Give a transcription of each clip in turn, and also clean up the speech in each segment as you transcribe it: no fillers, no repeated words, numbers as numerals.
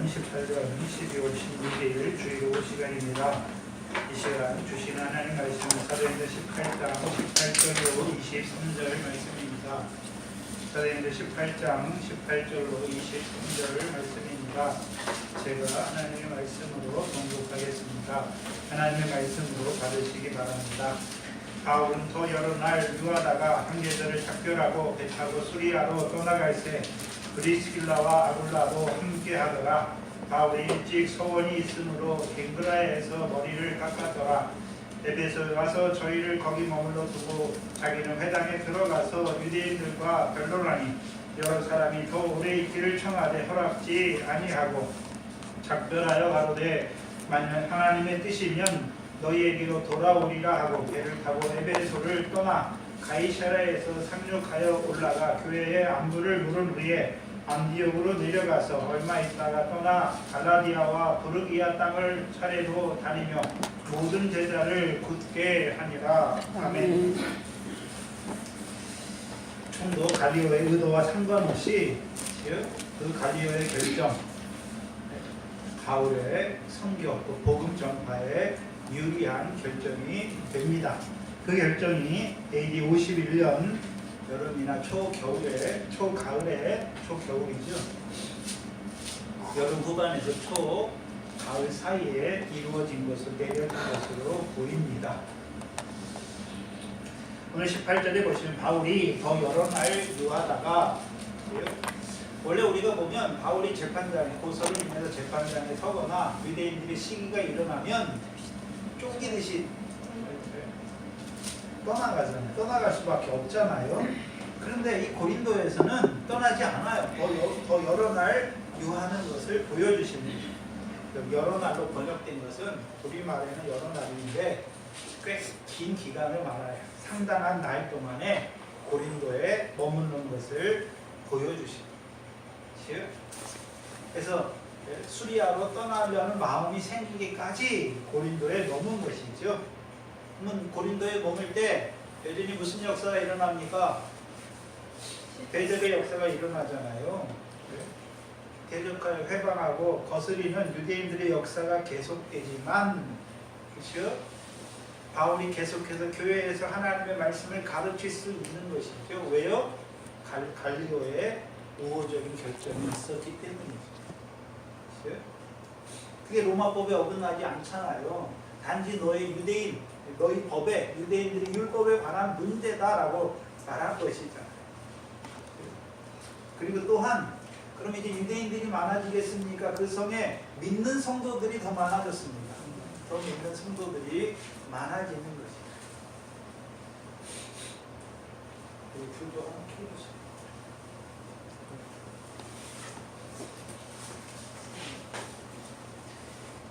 18년 12월 16일 주일 시간입니다. 이 시간 주신 하나님 말씀은 사도행전 18장 18절로 23절 말씀입니다. 사도행전 18장 18절로 23절 말씀입니다. 제가 하나님의 말씀으로 봉독하겠습니다. 하나님의 말씀으로 받으시기 바랍니다. 바울은 더 여러 날 유하다가 형제들을 작별하고 배 타고 수리아로 떠나갈새 브리스길라와 아굴라도 함께하더라. 바울이 일찍 소원이 있으므로 갱그라에서 머리를 깎았더라. 에베소에 와서 저희를 거기 머물러 두고 자기는 회당에 들어가서 유대인들과 변론하니 여러 사람이 더 오래 있기를 청하되 허락지 아니하고 작별하여 가로되 만약 하나님의 뜻이면 너희에게로 돌아오리라 하고 배를 타고 에베소를 떠나 가이사랴에서 상륙하여 올라가 교회의 안부를 물은 후에 안디옥으로 내려가서 얼마 있다가 떠나 갈라디아와 부르기아 땅을 차례로 다니며 모든 제자를 굳게 하니라. 아멘. 총도 갈리오의 의도와 상관없이 그 갈리오의 결정, 바울의 선교, 복음 전파에 유리한 결정이 됩니다. 그 결정이 AD 51년 여름이나 초가을이죠. 여름 후반에서 초가을 사이에 이루어진 것으로 내려진 것으로 보입니다. 오늘 18절에 보시면 바울이 더 여러 날 유하다가, 원래 우리가 보면 바울이 재판장에 고소를 인해서 재판장에 서거나 유대인들의 시기가 일어나면 쫓기듯이 떠나가잖아요. 떠나갈 수밖에 없잖아요. 그런데 이 고린도에서는 떠나지 않아요. 더 여러 날 유하는 것을 보여주십니다. 여러 날로 번역된 것은 우리말에는 여러 날인데 꽤 긴 기간을 말해요. 상당한 날 동안에 고린도에 머무는 것을 보여주십니다. 그래서 수리아로 떠나려는 마음이 생기기까지 고린도에 머문 것이죠. 그러면 고린도에 머물 때 여전히 무슨 역사가 일어납니까? 대적의 역사가 일어나잖아요. 대적을 회방하고 거스리는 유대인들의 역사가 계속되지만, 그렇죠? 바울이 계속해서 교회에서 하나님의 말씀을 가르칠 수 있는 것이죠. 왜요? 갈리오의 우호적인 결정이 있었기 때문이죠. 그렇죠? 그게 로마법에 어긋나지 않잖아요. 단지 너희 법에, 유대인들의 율법에 관한 문제다라고 말한 것이잖아요. 그리고 또한 그럼 이제 유대인들이 많아지겠습니까? 그 성에 믿는 성도들이 더 많아졌습니다. 더 믿는 성도들이 많아지는 것이죠. 불도 한번 켜보세요.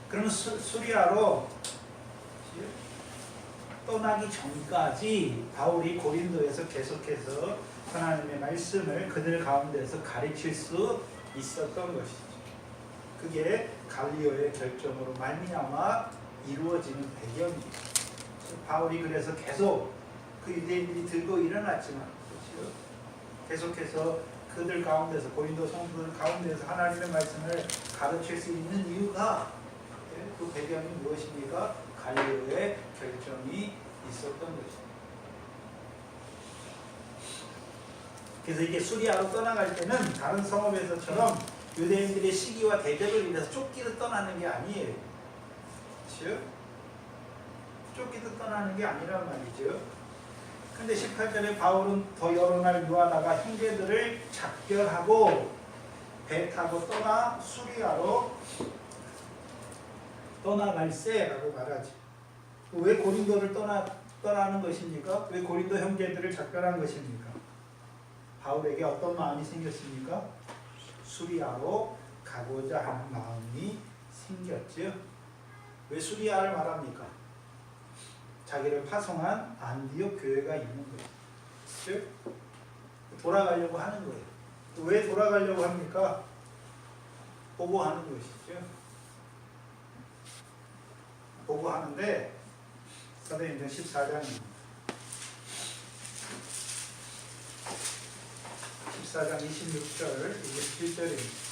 그러면 수리아로 떠나기 전까지 바울이 고린도에서 계속해서 하나님의 말씀을 그들 가운데서 가르칠 수 있었던 것이죠. 그게 갈리오의 결정으로 말미암아 이루어지는 배경입니다. 바울이 그래서 계속 그 유대인들이 들고 일어났지만, 그렇죠? 계속해서 그들 가운데서, 고린도 성도들 가운데서 하나님의 말씀을 가르칠 수 있는 이유가, 그 배경이 무엇입니까? 갈리오의 결정이 있었던 것입니다. 그래서 이게 수리아로 떠나갈 때는 다른 성읍에서처럼 유대인들의 시기와 대적을 인해서 쫓기듯 떠나는 게 아니에요. 그렇죠? 쫓기듯 떠나는 게 아니란 말이죠. 근데 18절에 바울은 더 여러 날 유하다가 형제들을 작별하고 배 타고 떠나 수리아로 떠나갈새라고 말하지. 왜 고린도를 떠나는 것입니까? 왜 고린도 형제들을 작별한 것입니까? 바울에게 어떤 마음이 생겼습니까? 수리아로 가고자 하는 마음이 생겼죠. 왜 수리아를 말합니까? 자기를 파송한 안디옥 교회가 있는 거예요. 돌아가려고 하는 거예요. 왜 돌아가려고 합니까? 보고하는 것이죠. 보고하는데 사도행전 14장입니다. 14장 26절, 27절입니다.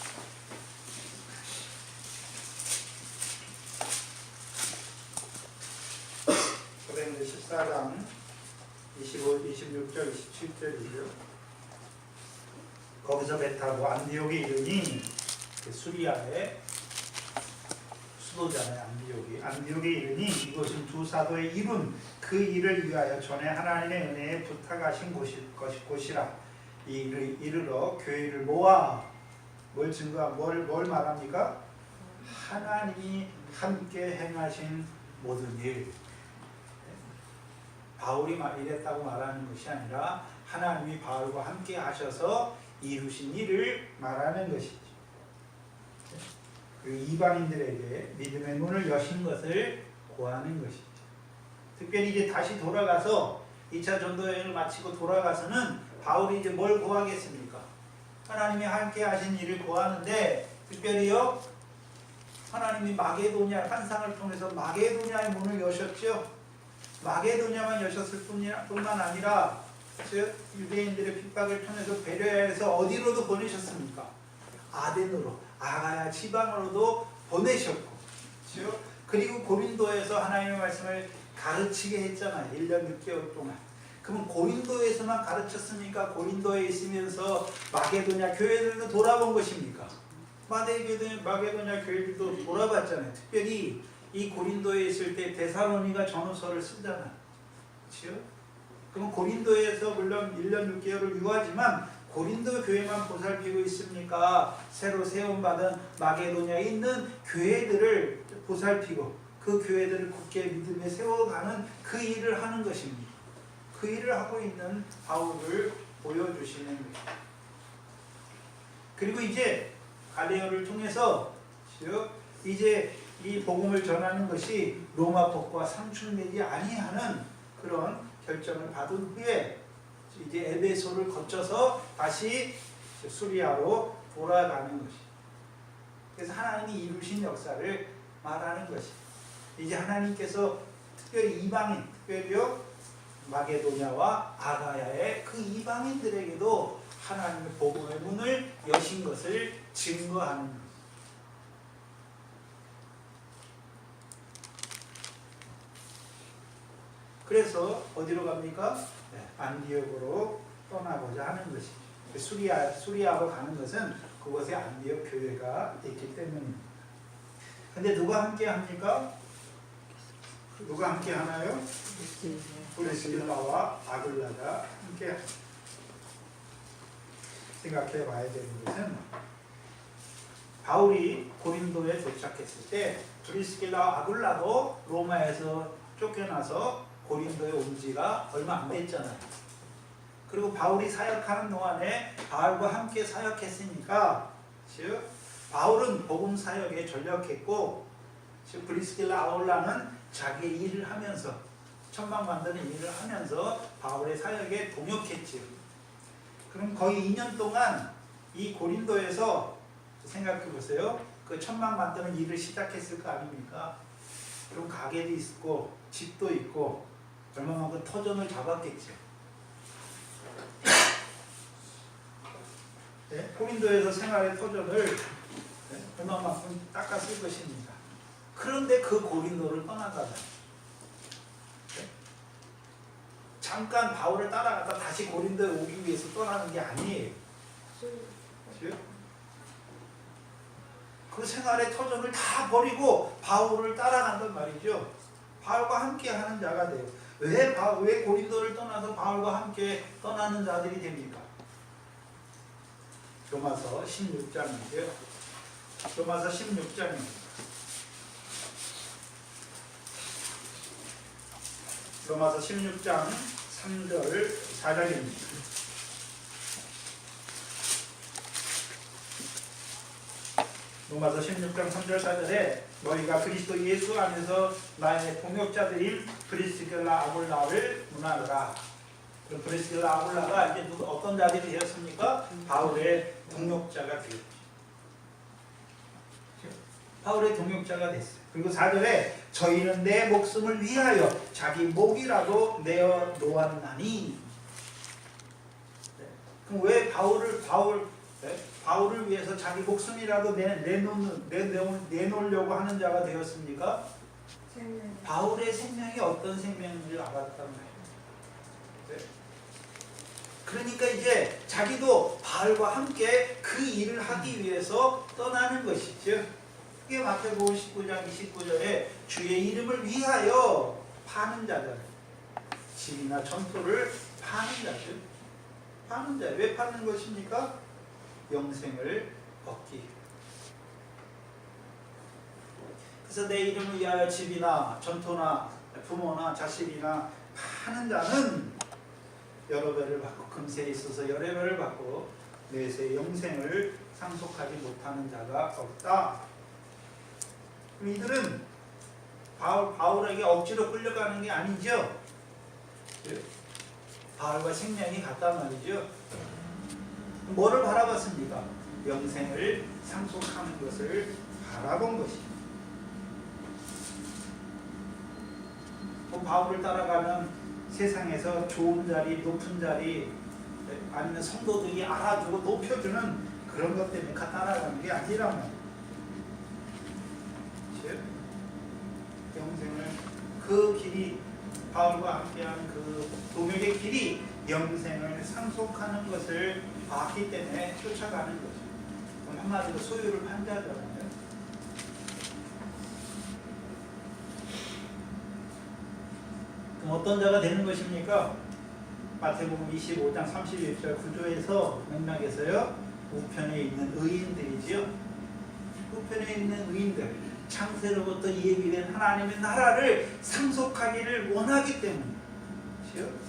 14장 25, 26절, 27절이죠. 거기서 배 타고 안디옥에 이르니 수리아의 수도잖아요. 안디옥에 이르니 이곳은 두 사도의 이룬 그 일을 위하여 전에 하나님의 은혜에 부탁하신 곳이라. 이르러 교회를 모아 뭘 증거하 뭘 말합니까? 하나님이 함께 행하신 모든 일. 바울이 이랬다고 말하는 것이 아니라 하나님이 바울과 함께 하셔서 이루신 일을 말하는 것이죠. 그리고 이방인들에게 믿음의 문을 여신 것을 고하는 것이죠. 특별히 이제 다시 돌아가서 2차 전도 여행을 마치고 돌아가서는 바울이 이제 뭘 고하겠습니까? 하나님이 함께 하신 일을 고하는데, 특별히요 하나님이 마게도냐 환상을 통해서 마게도냐의 문을 여셨죠. 마게도냐만 여셨을 뿐만 아니라 즉 유대인들의 핍박을 통해서 배려해서 어디로도 보내셨습니까? 아덴으로, 아가야 지방으로도 보내셨고, 그리고 고린도에서 하나님의 말씀을 가르치게 했잖아요. 1년 6개월 동안. 그럼 고린도에서만 가르쳤습니까? 고린도에 있으면서 마게도냐 교회들도 돌아본 것입니까? 마게도냐 교회들도 돌아봤잖아요. 특별히 이 고린도에 있을 때 데살로니가 전후서를 쓰잖아요. 그렇죠? 그럼 고린도에서 물론 1년 6개월을 유하지만 고린도 교회만 보살피고 있습니까? 새로 세움받은 마게도냐에 있는 교회들을 보살피고 그 교회들을 굳게 믿음에 세워가는 그 일을 하는 것입니다. 그 일을 하고 있는 바울을 보여주시는 거예요. 그리고 이제 갈레오를 통해서 이제 이 복음을 전하는 것이 로마 법과 상충되지 아니하는 그런 결정을 받은 후에 이제 에베소를 거쳐서 다시 수리아로 돌아가는 것이. 그래서 하나님이 이루신 역사를 말하는 것이. 이제 하나님께서 특별히 이방인, 특별히요 마게도냐와 아가야의 그 이방인들에게도 하나님의 복음의 문을 여신 것을 증거하는 것. 그래서 어디로 갑니까? 안디옥으로 떠나고자 하는 것이죠. 수리아로 가는 것은 그곳에 안디옥 교회가 있기 때문입니다. 근데 누가 함께 합니까? 누가 함께 하나요? 브리스길라와 아굴라가 함께 생각해 봐야 되는 것은, 바울이 고린도에 도착했을 때 브리스길라와 아굴라도 로마에서 쫓겨나서 고린도에 온 지가 얼마 안 됐잖아요. 그리고 바울이 사역하는 동안에 바울과 함께 사역했으니까, 즉 바울은 복음 사역에 전력했고, 즉 브리스길라 아굴라는 자기 일을 하면서 천막 만드는 일을 하면서 바울의 사역에 동역했지요. 그럼 거의 2년 동안 이 고린도에서 생각해 보세요. 그 천막 만드는 일을 시작했을 거 아닙니까? 그럼 가게도 있고 집도 있고 얼마만큼 터전을 잡았겠죠. 네? 고린도에서 생활의 터전을 얼마만큼 닦았을 것입니다. 그런데 그 고린도를 떠나가다 잠깐 바울을 따라가다 다시 고린도에 오기 위해서 떠나는 게 아니에요. 그 생활의 터전을 다 버리고 바울을 따라간단 말이죠. 바울과 함께 하는 자가 돼요. 왜 고린도를 떠나서 바울과 함께 떠나는 자들이 됩니까? 로마서 16장이고요. 로마서 16장입니다. 로마서 16장 3절 4절입니다. 로마서 16장 3절 4절에 너희가 그리스도 예수 안에서 나의 동역자들인 브리스길라 아굴라를 문하노라. 브리스길라 아굴라가 이제 어떤 자들이 되었습니까? 바울의 동역자가 되었죠. 바울의 동역자가 됐어요. 그리고 4절에 저희는 내 목숨을 위하여 자기 목이라도 내어 놓았나니. 그럼 왜 바울을 위해서 자기 목숨이라도 내놓으려고 하는 자가 되었습니까? 바울의 생명이 어떤 생명인지 알았단 말이에요. 네. 그러니까 이제 자기도 바울과 함께 그 일을 하기 위해서 떠나는 것이죠. 그게 마태복음 19장 29절에 주의 이름을 위하여 파는 자들, 집이나 전토를 파는 자죠. 파는 자. 왜 파는 것입니까? 영생을 얻기. 그래서 내 이름을 위하여 집이나 전토나 부모나 자식이나 파는 자는 여러 배를 받고 금세에 있어서 여러 배를 받고 내세 영생을 상속하지 못하는 자가 없다. 이들은 바울에게 억지로 끌려가는 게 아니죠. 바울과 생명이 같단 말이죠. 뭐를 바라봤습니까? 영생을 상속하는 것을 바라본 것입니다. 바울을 따라가면 세상에서 좋은 자리, 높은 자리, 아니면 성도들이 알아주고 높여주는 그런 것 때문에 따라가는 게 아니란 말이에요. 영생을, 그 길이, 바울과 함께한 그 동역의 길이 영생을 상속하는 것을 봤기 때문에 쫓아가는 거죠. 한마디로 소유를 판자잖아요. 그럼 어떤 자가 되는 것입니까? 마태복음 25장 31절 구조에서 맥락에서요, 우편에 있는 의인들이지요. 우편에 있는 의인들, 창세로부터 예비된 하나님의 나라를 상속하기를 원하기 때문이죠.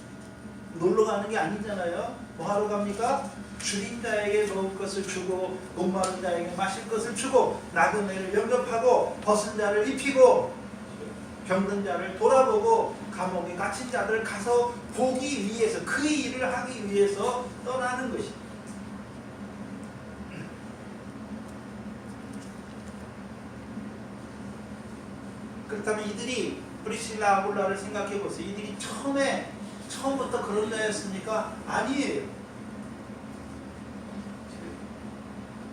놀러 가는 게 아니잖아요. 뭐 하러 갑니까? 줄인 자에게 먹을 것을 주고 목마른 자에게 마실 것을 주고 나그네를 영접하고 벗은 자를 입히고 병든 자를 돌아보고 감옥에 갇힌 자들을 가서 보기 위해서, 그 일을 하기 위해서 떠나는 것입니다. 그렇다면 이들이 브리실라 아굴라를 생각해 보세요. 이들이 처음부터 그런 자였습니까? 아니에요.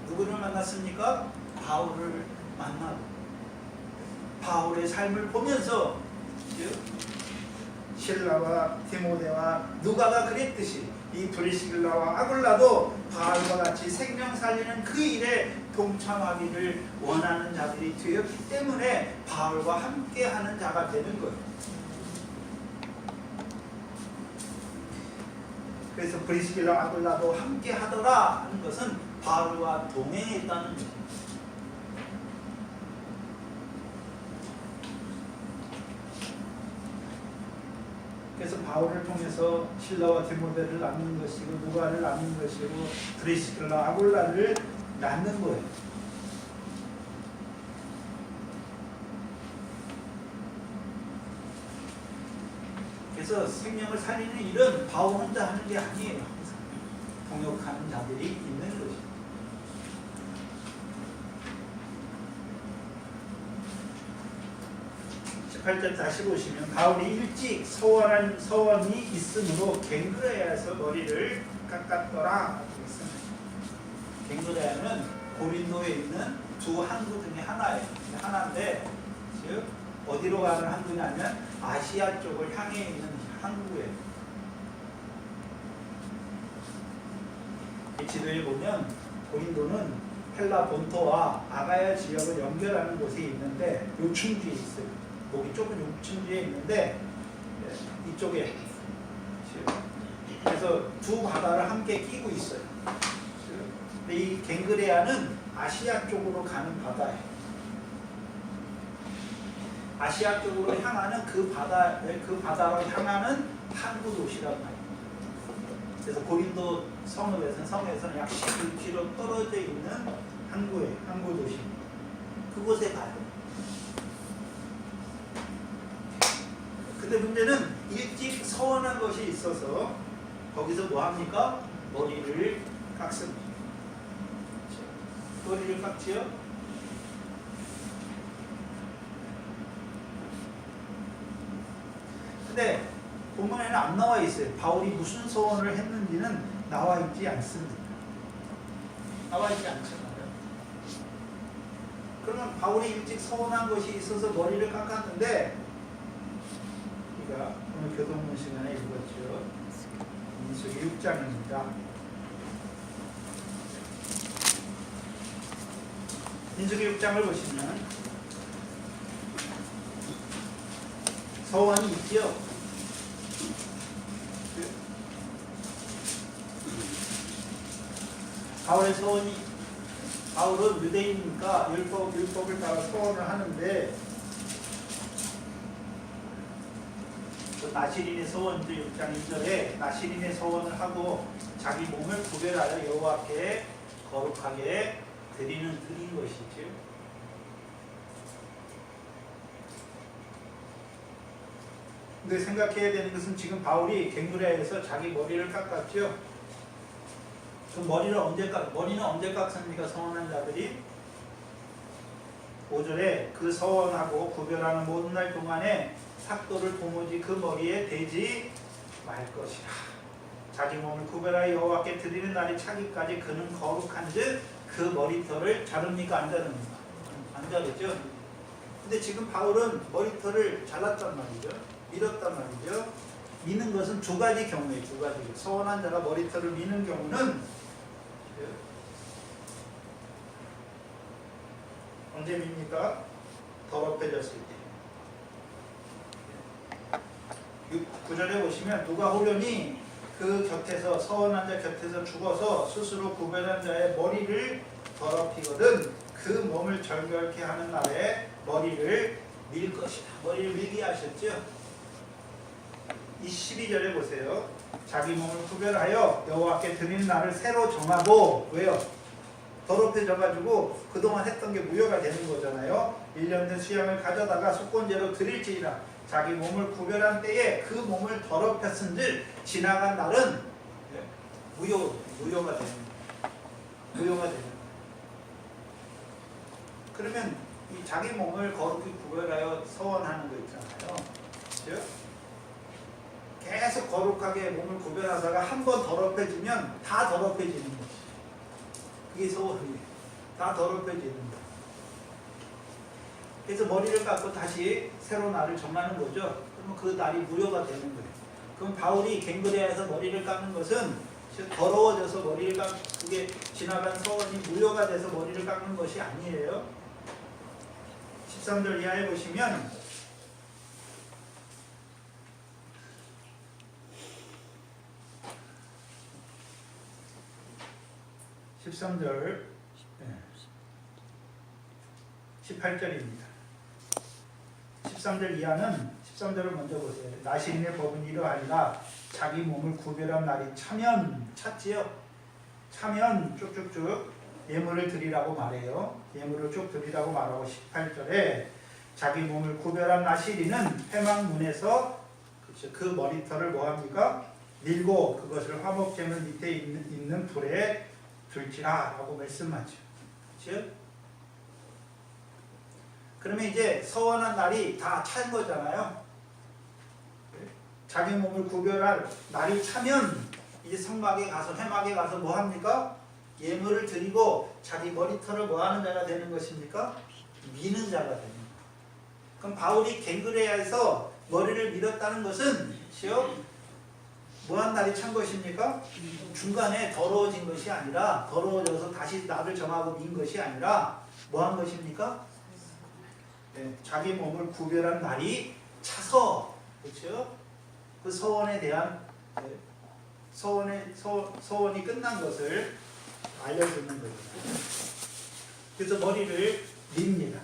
누구를 만났습니까? 바울을 만나고 바울의 삶을 보면서 실라와 디모데와 누가가 그랬듯이 이 브리실라와 아굴라도 바울과 같이 생명 살리는 그 일에 동참하기를 원하는 자들이 되었기 때문에 바울과 함께하는 자가 되는 거예요. 그래서 브리스길라 아굴라도 함께하더라 하는 것은 바울과 동행했다는 거예요. 그래서 바울을 통해서 실라와 디모데를 낳는 것이고 누가를 낳는 것이고 브리스길라 아굴라를 낳는 거예요. 그래서 생명을 살리는 일은 바울 혼자 하는 게 아니에요. 항상 동역하는 자들이 있는 것입니다. 18절 다시 보시면 바울이 일찍 서원이 있으므로 갱그레아에서 머리를 깎았더라. 갱그레아는 고린도에 있는 두 항구 중에 하나인데 즉 어디로 가는 항구냐면 아시아 쪽을 향해 있는 항구예요. 이 지도에 보면 고린도는 헬라 본토와 아가야 지역을 연결하는 곳이 있는데 요충지에 있어요. 목이 좁은 요충지에 있는데 이쪽에 그래서 두 바다를 함께 끼고 있어요. 이 갱그레아는 아시아 쪽으로 가는 바다예요. 아시아 쪽으로 향하는 그 바다로 향하는 항구 도시란 말이에요. 그래서 고린도 성에서는 약 11km 떨어져 있는 항구예요. 항구 도시. 그곳에 가요. 근데 문제는 일찍 서원한 것이 있어서 거기서 뭐 합니까? 머리를 깎습니다. 머리를 깎지요? 근데 본문에는 안 나와 있어요. 바울이 무슨 서원을 했는지는 나와 있지 않습니다. 나와 있지 않잖아요. 그러면 바울이 일찍 서원한 것이 있어서 머리를 깎았는데, 우리가 오늘 교동문 시간에 읽었죠. 민수기 6장입니다. 민수기 6장을 보시면 서원이 있죠. 바울의 서원이, 바울은 유대인이니까 율법을 따라 서원을 하는데, 나시린의 서원도 6장 2절에 나시린의 서원을 하고 자기 몸을 구별하여 여호와께 거룩하게 드린 것이죠. 근데 생각해야 되는 것은 지금 바울이 갱그레아에서 자기 머리를 깎았죠. 그 머리는 언제 깎습니까? 서원한 자들이 5절에 그 서원하고 구별하는 모든 날 동안에 삭도를 도무지 그 머리에 대지 말 것이라. 자기 몸을 구별하여 여호와께 드리는 날이 차기까지 그는 거룩한즉 그 머리털을 자릅니까? 안 자릅니까? 안 자르죠. 근데 지금 바울은 머리털을 잘랐단 말이죠. 밀었단 말이죠. 미는 것은 두 가지 경우에, 두 가지. 서원한 자가 머리털을 미는 경우는 언제 밉니까? 더럽혀졌을 때. 9절에 보시면 누가 호련히 그 곁에서, 서원한 자 곁에서 죽어서 스스로 구별한 자의 머리를 더럽히거든 그 몸을 정결케 하는 날에 머리를 밀 것이다. 머리를 밀게 하셨죠. 이 12절에 보세요. 자기 몸을 구별하여 여호와께 드리는 날을 새로 정하고, 왜요? 더럽혀져가지고 그동안 했던 게 무효가 되는 거잖아요. 1년 된 수양을 가져다가 속건제로 드릴지니라. 자기 몸을 구별한 때에 그 몸을 더럽혔은즉 지나간 날은 무효가 되는 거예요. 그러면 이 자기 몸을 거룩히 구별하여 서원하는 거 있잖아요. 그렇죠? 계속 거룩하게 몸을 구별하다가 한 번 더럽혀지면 다 더럽혀지는 거지. 그게 서원이에요. 다 더럽혀지는 거. 그래서 머리를 깎고 다시 새로운 날을 정하는 거죠. 그러면 그 날이 무효가 되는 거예요. 그럼 바울이 갱그레아에서 머리를 깎는 것은 더러워져서 머리를 그게 지나간 서원이 무효가 돼서 머리를 깎는 것이 아니에요. 13절 이하에 보시면 13절 18절입니다. 13절 이하는 13절을 먼저 보세요. 나시린의 법은 이러하리라. 자기 몸을 구별한 날이 찼지요. 차면 쭉쭉쭉 예물을 드리라고 말해요. 예물을 쭉 드리라고 말하고 18절에 자기 몸을 구별한 나시린은 회막문에서 그 머리털을 뭐합니까? 밀고 그것을 화목제물 밑에 있는 불에 둘지라 라고 말씀하죠. 그렇죠? 그러면 이제 서원한 날이 다 찬 거잖아요. 자기 몸을 구별할 날이 차면 이제 성막에 가서, 회막에 가서 뭐 합니까? 예물을 드리고 자기 머리털을 뭐 하는 자가 되는 것입니까? 미는 자가 되는 거예요. 그럼 바울이 갱그레아에서 머리를 밀었다는 것은 뭐한 날이 찬 것입니까? 중간에 더러워진 것이 아니라, 더러워져서 다시 날을 정하고 민 것이 아니라 뭐 한 것입니까? 네, 자기 몸을 구별한 날이 차서, 그렇죠? 그 서원에 대한 서원이 끝난 것을 알려주는 거예요. 그래서 머리를 밉니다.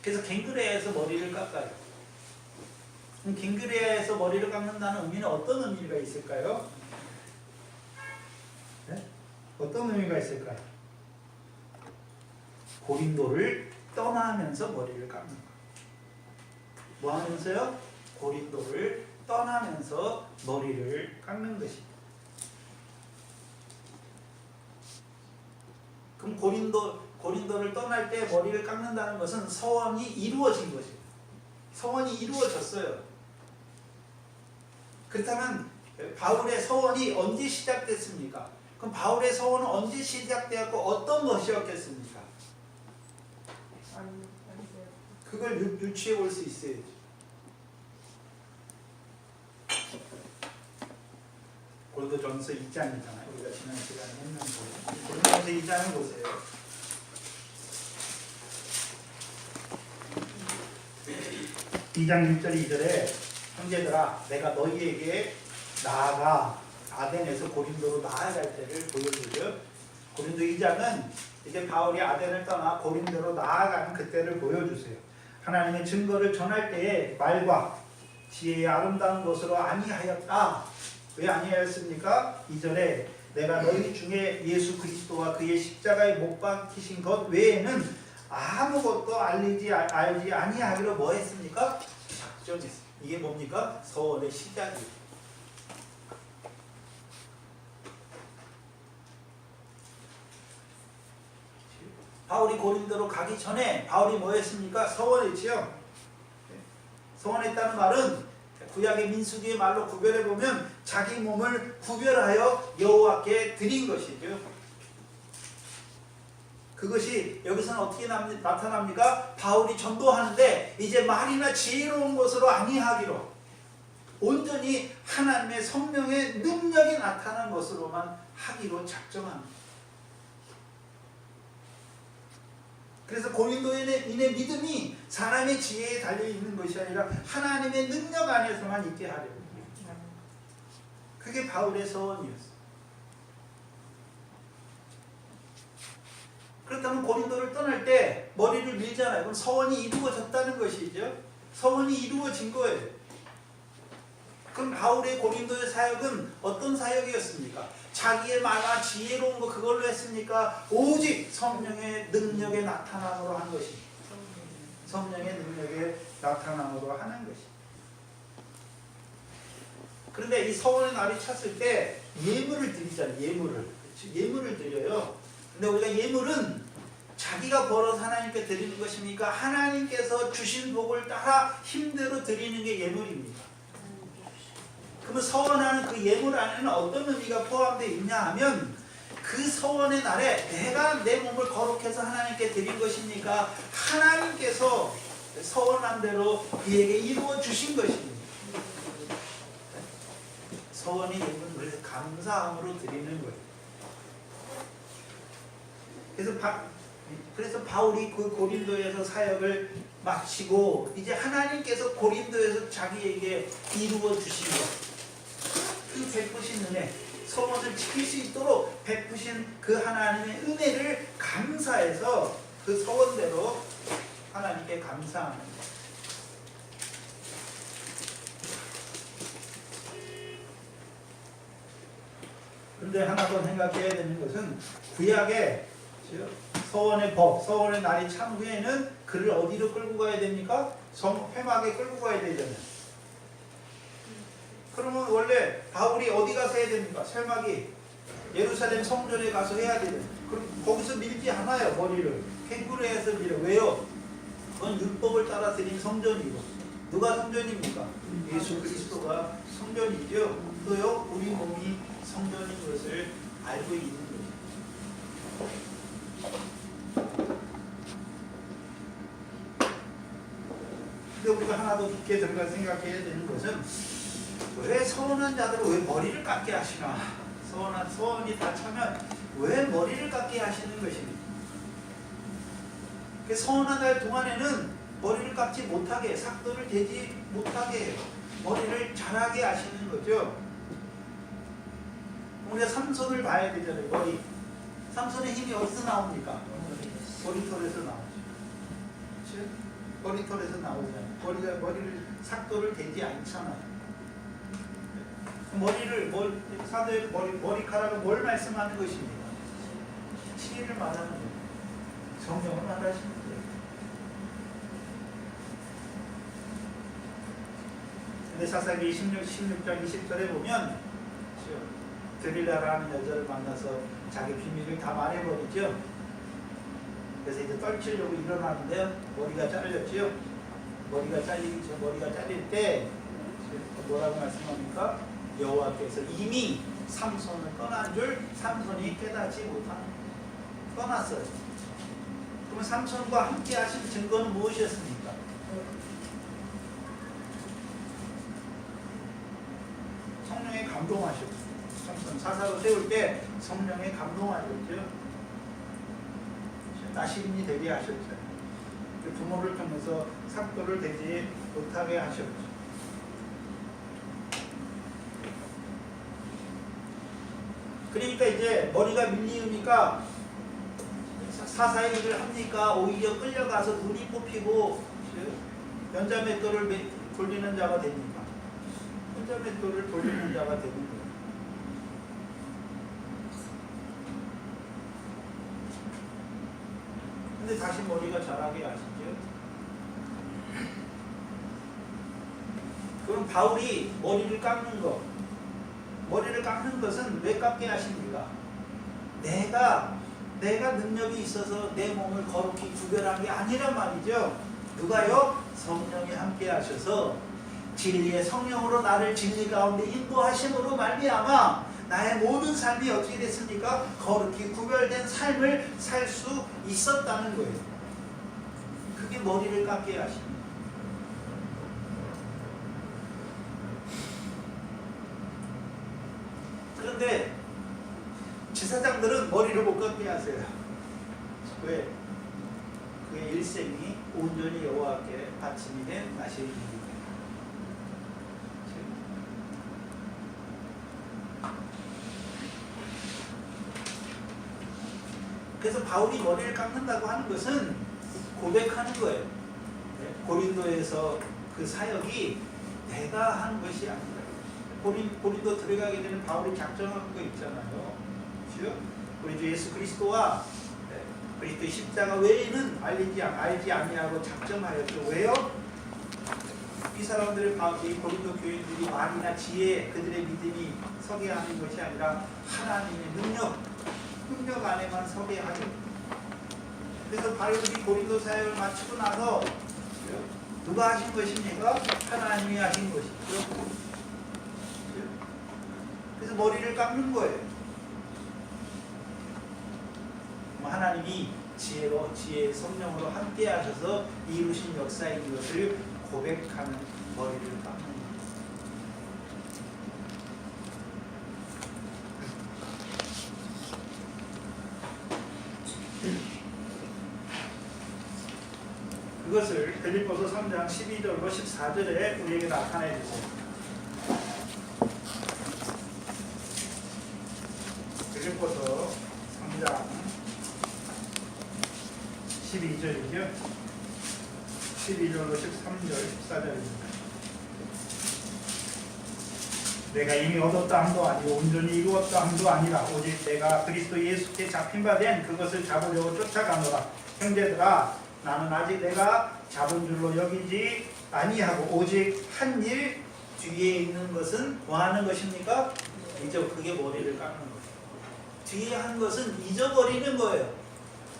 그래서 갱그레아에서 머리를 깎아요. 그럼 갱그레아에서 머리를 깎는다는 의미는 어떤 의미가 있을까요? 네? 어떤 의미가 있을까요? 고린도를 떠나면서 머리를 깎는 거예요. 뭐 하면서요? 고린도를 떠나면서 머리를 깎는 것입니다. 그럼 고린도를 떠날 때 머리를 깎는다는 것은 서원이 이루어진 것입니다. 서원이 이루어졌어요. 그렇다면 바울의 서원이 언제 시작됐습니까? 그럼 바울의 서원은 언제 시작되었고 어떤 것이었겠습니까? 그걸 유추해 볼 수 있어야죠. 고린도전서 2장이잖아요. 우리가 지난 시간에 했는데 고린도전서 2장을 보세요. 2장 1절 2절에 형제들아 내가 너희에게 나아가 아덴에서 고린도로 나아갈 때를 보여주죠. 고린도 2장은 이제 바울이 아덴을 떠나 고린도로 나아가는 그때를 보여주세요. 하나님의 증거를 전할 때에 말과 지혜의 아름다운 것으로 아니하였다. 왜 아니하였습니까? 2절에 내가 너희 중에 예수 그리스도와 그의 십자가에 못 박히신 것 외에는 아무것도 알지 아니하기로 뭐 했습니까? 작정했습니다. 이게 뭡니까? 서원의 시작이에요. 바울이 고린도로 가기 전에 바울이 뭐 했습니까? 서원했지요. 서원했다는 말은 구약의 민수기의 말로 구별해 보면 자기 몸을 구별하여 여호와께 드린 것이죠. 그것이 여기서는 어떻게 나타납니까? 바울이 전도하는데 이제 말이나 지혜로운 것으로 아니하기로 온전히 하나님의 성령의 능력이 나타난 것으로만 하기로 작정합니다. 그래서 고린도인의 믿음이 사람의 지혜에 달려있는 것이 아니라 하나님의 능력 안에서만 있게 하려고. 그게 바울의 서원이었어요. 그렇다면 고린도를 떠날 때 머리를 밀잖아요. 그럼 서원이 이루어졌다는 것이죠. 서원이 이루어진 거예요. 그럼 바울의 고린도의 사역은 어떤 사역이었습니까? 자기의 말과 지혜로운 거 그걸로 했습니까? 오직 성령의 능력에 나타남으로 한 것입니다. 성령의 능력에 나타남으로 하는 것입니다. 그런데 이 서원의 날이 찼을 때 예물을 드리잖아요. 예물을 드려요. 근데 우리가 예물은 자기가 벌어서 하나님께 드리는 것입니까? 하나님께서 주신 복을 따라 힘대로 드리는 게 예물입니다. 그러면 서원하는 그 예물 안에는 어떤 의미가 포함되어 있냐 하면 그 서원의 날에 내가 내 몸을 거룩해서 하나님께 드린 것입니까? 하나님께서 서원한 대로 그에게 이루어 주신 것입니다. 서원의 예물은 그래서 감사함으로 드리는 거예요. 그래서 바울이 그 고린도에서 사역을 마치고 이제 하나님께서 고린도에서 자기에게 이루어 주신 것, 그 베푸신 은혜, 서원을 지킬 수 있도록 베푸신 그 하나님의 은혜를 감사해서 그 서원대로 하나님께 감사하는 것. 그런데 하나 더 생각해야 되는 것은 구약의 서원의 법, 서원의 날이 참 후에는 그를 어디로 끌고 가야 됩니까? 회막에 끌고 가야 되잖아요. 그러면 원래 바울이 어디 가서 해야 됩니까? 회막이 예루살렘 성전에 가서 해야 되는. 그럼 거기서 밀지 않아요. 머리를 캥거루 해서 밀어. 왜요? 그건 율법을 따라 드린 성전이고. 누가 성전입니까? 예수 그리스도가 성전이죠. 또요 우리 몸이 성전인 것을 알고 있는 거죠. 근데 우리가 하나 더 깊게 들어가 생각해야 되는 것은 왜 서원한 자들을 왜 머리를 깎게 하시나? 서원이 다 차면 왜 머리를 깎게 하시는 것입니까? 서원한 날 동안에는 머리를 깎지 못하게, 삭도를 대지 못하게 해요. 머리를 자라게 하시는 거죠. 우리가 삼손을 봐야 되잖아요. 머리. 삼손의 힘이 어디서 나옵니까? 머리털에서 나오죠. 그렇죠? 머리털에서 나오잖아요. 머리를 삭도를 대지 않잖아요. 사도의 머리카락은 뭘 말씀하는 것입니까? 지혜를 말하는 거예요. 성령을 말하시는 거예요. 근데 사사기 16장 20절에 보면 드릴라라는 여자를 만나서 자기 비밀을 다 말해버리죠. 그래서 이제 떨치려고 일어나는데 머리가 잘렸죠. 머리가 잘릴 때 뭐라고 말씀합니까? 여호와께서 이미 삼손을 떠난 줄 삼손이 깨닫지 못하는 떠났어요. 그러면 삼손과 함께 하신 증거는 무엇이었습니까? 성령에 감동하셨죠. 삼손 사사로 세울 때 성령에 감동하셨죠. 나시린이 되게 하셨죠. 부모를 통해서 삭도를 되지 못하게 하셨죠. 그러니까 이제 머리가 밀리우니까 사사의 일을 합니까? 오히려 끌려가서 눈이 뽑히고 연자맷돌을 돌리는 자가 됩니까? 연자맷돌을 돌리는 자가 되는 거예요. 근데 다시 머리가 자라게 하시죠. 그럼 바울이 머리를 깎는 것, 머리를 깎는 것은 왜 깎게 하십니까? 내가 능력이 있어서 내 몸을 거룩히 구별한 게 아니란 말이죠. 누가요? 성령이 함께 하셔서 진리의 성령으로 나를 진리 가운데 인도하심으로 말미암아 나의 모든 삶이 어떻게 됐습니까? 거룩히 구별된 삶을 살 수 있었다는 거예요. 그게 머리를 깎게 하십니다. 그런데 제사장들은 머리를 못 깎게 하세요. 왜? 그의 일생이 온전히 여호와께 바침이 된 나시린이기 때문에. 그래서 바울이 머리를 깎는다고 하는 것은 고백하는 거예요. 고린도에서 그 사역이 내가 하는 것이 아니다. 고린도 들어가게 되는 바울이 작정한 거 있잖아요. 그렇죠? 우리 주 예수 그리스도와 그리스도의 십자가 외에는 알지 아니하고 작정하였죠. 왜요? 이 사람들의 이 고린도 교인들이 말이나 지혜, 그들의 믿음이 서게 하는 것이 아니라 하나님의 능력 안에만 서게 하죠. 그래서 바울이 고린도 사역을 마치고 나서 누가 하신 것입니까? 하나님이 하신 것이죠. 그래서 머리를 깎는 거예요. 하나님이 지혜의 성령으로 함께 하셔서 이루신 역사인 것을 고백하는 머리를 깎는 거예요. 그것을 빌립보서 3장 12절로 14절에 우리에게 나타내 주세요. 빌립보서 3장 12절이죠. 12절로 13절, 14절입니다. 내가 이미 얻었다 함도 아니고 온전히 이루었다 함도 아니라 오직 내가 그리스도 예수께 잡힌 바 된 그것을 잡으려고 쫓아가노라. 형제들아, 나는 아직 내가 잡은 줄로 여기지 아니하고 오직 한 일 뒤에 있는 것은 뭐 하는 것입니까? 이제 그게 머리를 깎는 거예요. 뒤에 한 것은 잊어버리는 거예요.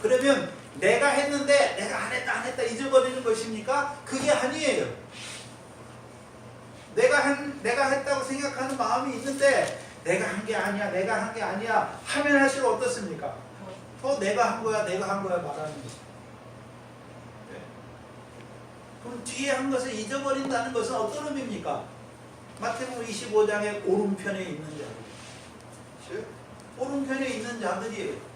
그러면 내가 했는데 내가 안 했다 잊어버리는 것입니까? 그게 아니에요. 내가 했다고 생각하는 마음이 있는데 내가 한 게 아니야 하면 할수록 어떻습니까? 내가 한 거야 말하는 거죠. 그럼 뒤에 한 것을 잊어버린다는 것은 어떤 의미입니까? 마태복음 25장의 오른편에 있는 자들, 오른편에 있는 자들이에요.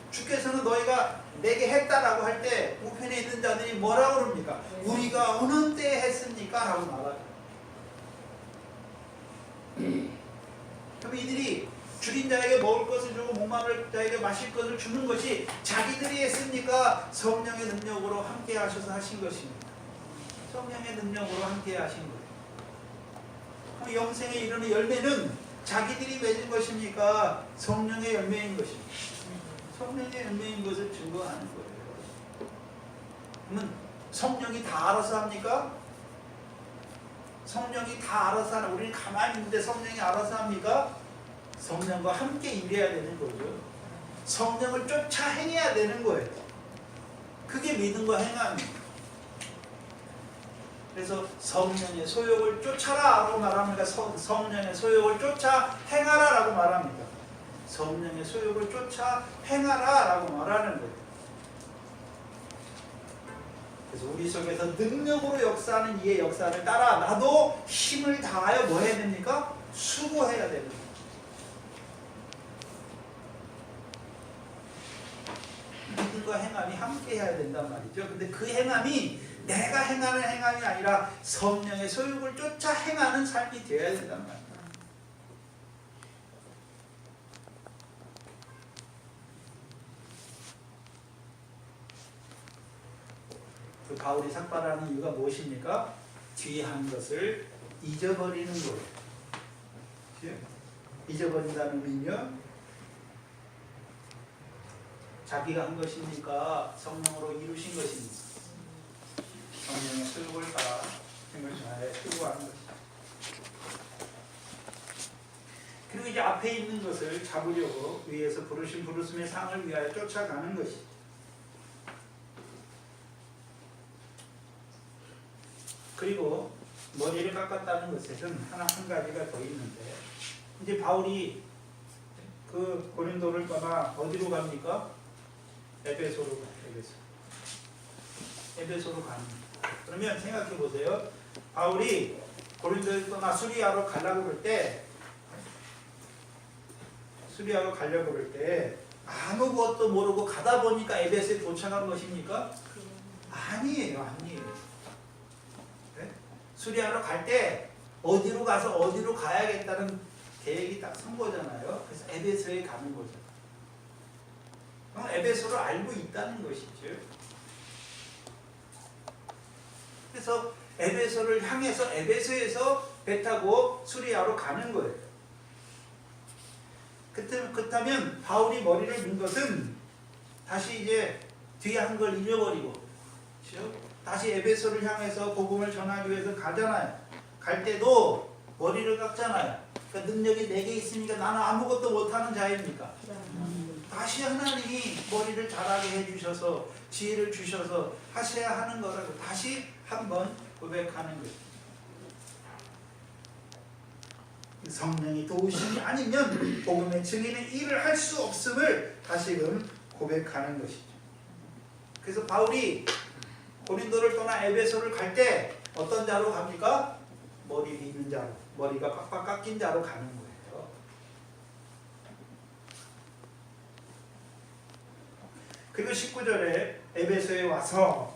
주께서는 너희가 내게 했다라고 할 때 우편에 있는 자들이 뭐라고 그럽니까? 우리가 어느 때에 했습니까? 라고 말하죠. 그럼 이들이 줄인 자에게 먹을 것을 주고 목마를 자에게 마실 것을 주는 것이 자기들이 했습니까? 성령의 능력으로 함께 하셔서 하신 것입니다. 성령의 능력으로 함께 하신 거예요. 그럼 영생에 이르는 열매는 자기들이 맺은 것입니까? 성령의 열매인 것입니다. 성령의 열매인 것을 증거하는 거예요. 그러면 성령이 다 알아서 합니까? 성령이 다 알아서 하나? 우리는 가만히 있는데 성령이 알아서 합니까? 성령과 함께 일해야 되는 거죠. 성령을 쫓아 행해야 되는 거예요. 그게 믿음과 행함입니다. 그래서 성령의 소욕을 쫓아라라고 말합니다. 성령의 소욕을 쫓아 행하라라고 말합니다. 성령의 소욕을 쫓아 행하라라고 말하는 거예요. 그래서 우리 속에서 능력으로 역사하는 이의 역사를 따라 나도 힘을 다하여 뭐 해야 됩니까? 수고해야 됩니다. 믿음과 행함이 함께 해야 된단 말이죠. 근데 그 행함이 내가 행하는 행함이 아니라 성령의 소욕을 쫓아 행하는 삶이 되어야 된단 말이에요. 그 바울이 삭발하는 이유가 무엇입니까? 뒤에 한 것을 잊어버리는 거예요. 잊어버린다는 의미는요, 자기가 한 것입니까? 성령으로 이루신 것입니까? 성령의 소욕을 따라 힘을 다해 수고하는 것이죠. 그리고 이제 앞에 있는 것을 잡으려고 위에서 부르신 부르심의 상을 위하여 쫓아가는 것이죠. 그리고 머리를 깎았다는 것에는 한 가지가 더 있는데, 이제 바울이 그 고린도를 떠나 어디로 갑니까? 에베소로 가요. 에베소로 갑니다. 그러면 생각해 보세요. 바울이 고린도를 떠나 수리아로 가려고 그럴 때 아무것도 모르고 가다 보니까 에베소에 도착한 것입니까? 아니에요. 네? 수리아로 갈 때 어디로 가서 어디로 가야겠다는 계획이 딱 선 거잖아요. 그래서 에베소에 가는 거죠. 에베소를 알고 있다는 것이죠. 그래서 에베소를 향해서 에베소에서 배 타고 수리아로 가는 거예요. 그렇다면 바울이 머리를 민 것은 다시 이제 뒤에 한 걸 잊어버리고, 그렇죠? 다시 에베소를 향해서 복음을 전하기 위해서 가잖아요. 갈 때도 머리를 깎잖아요. 그러니까 능력이 내게 있으니까 나는 아무것도 못하는 자입니까? 다시 하나님이 머리를 자라게 해주셔서 지혜를 주셔서 하셔야 하는 거라고 다시 한번 고백하는 거예요. 성령이 도우심이 아니면 복음의 증인의 일을 할 수 없음을 다시금 고백하는 것이죠. 그래서 바울이 고린도를 떠나 에베소를 갈 때 어떤 자로 갑니까? 머리 미는 자로, 머리가 빡빡 깎인 자로 가는 거예요. 그리고 19절에 에베소에 와서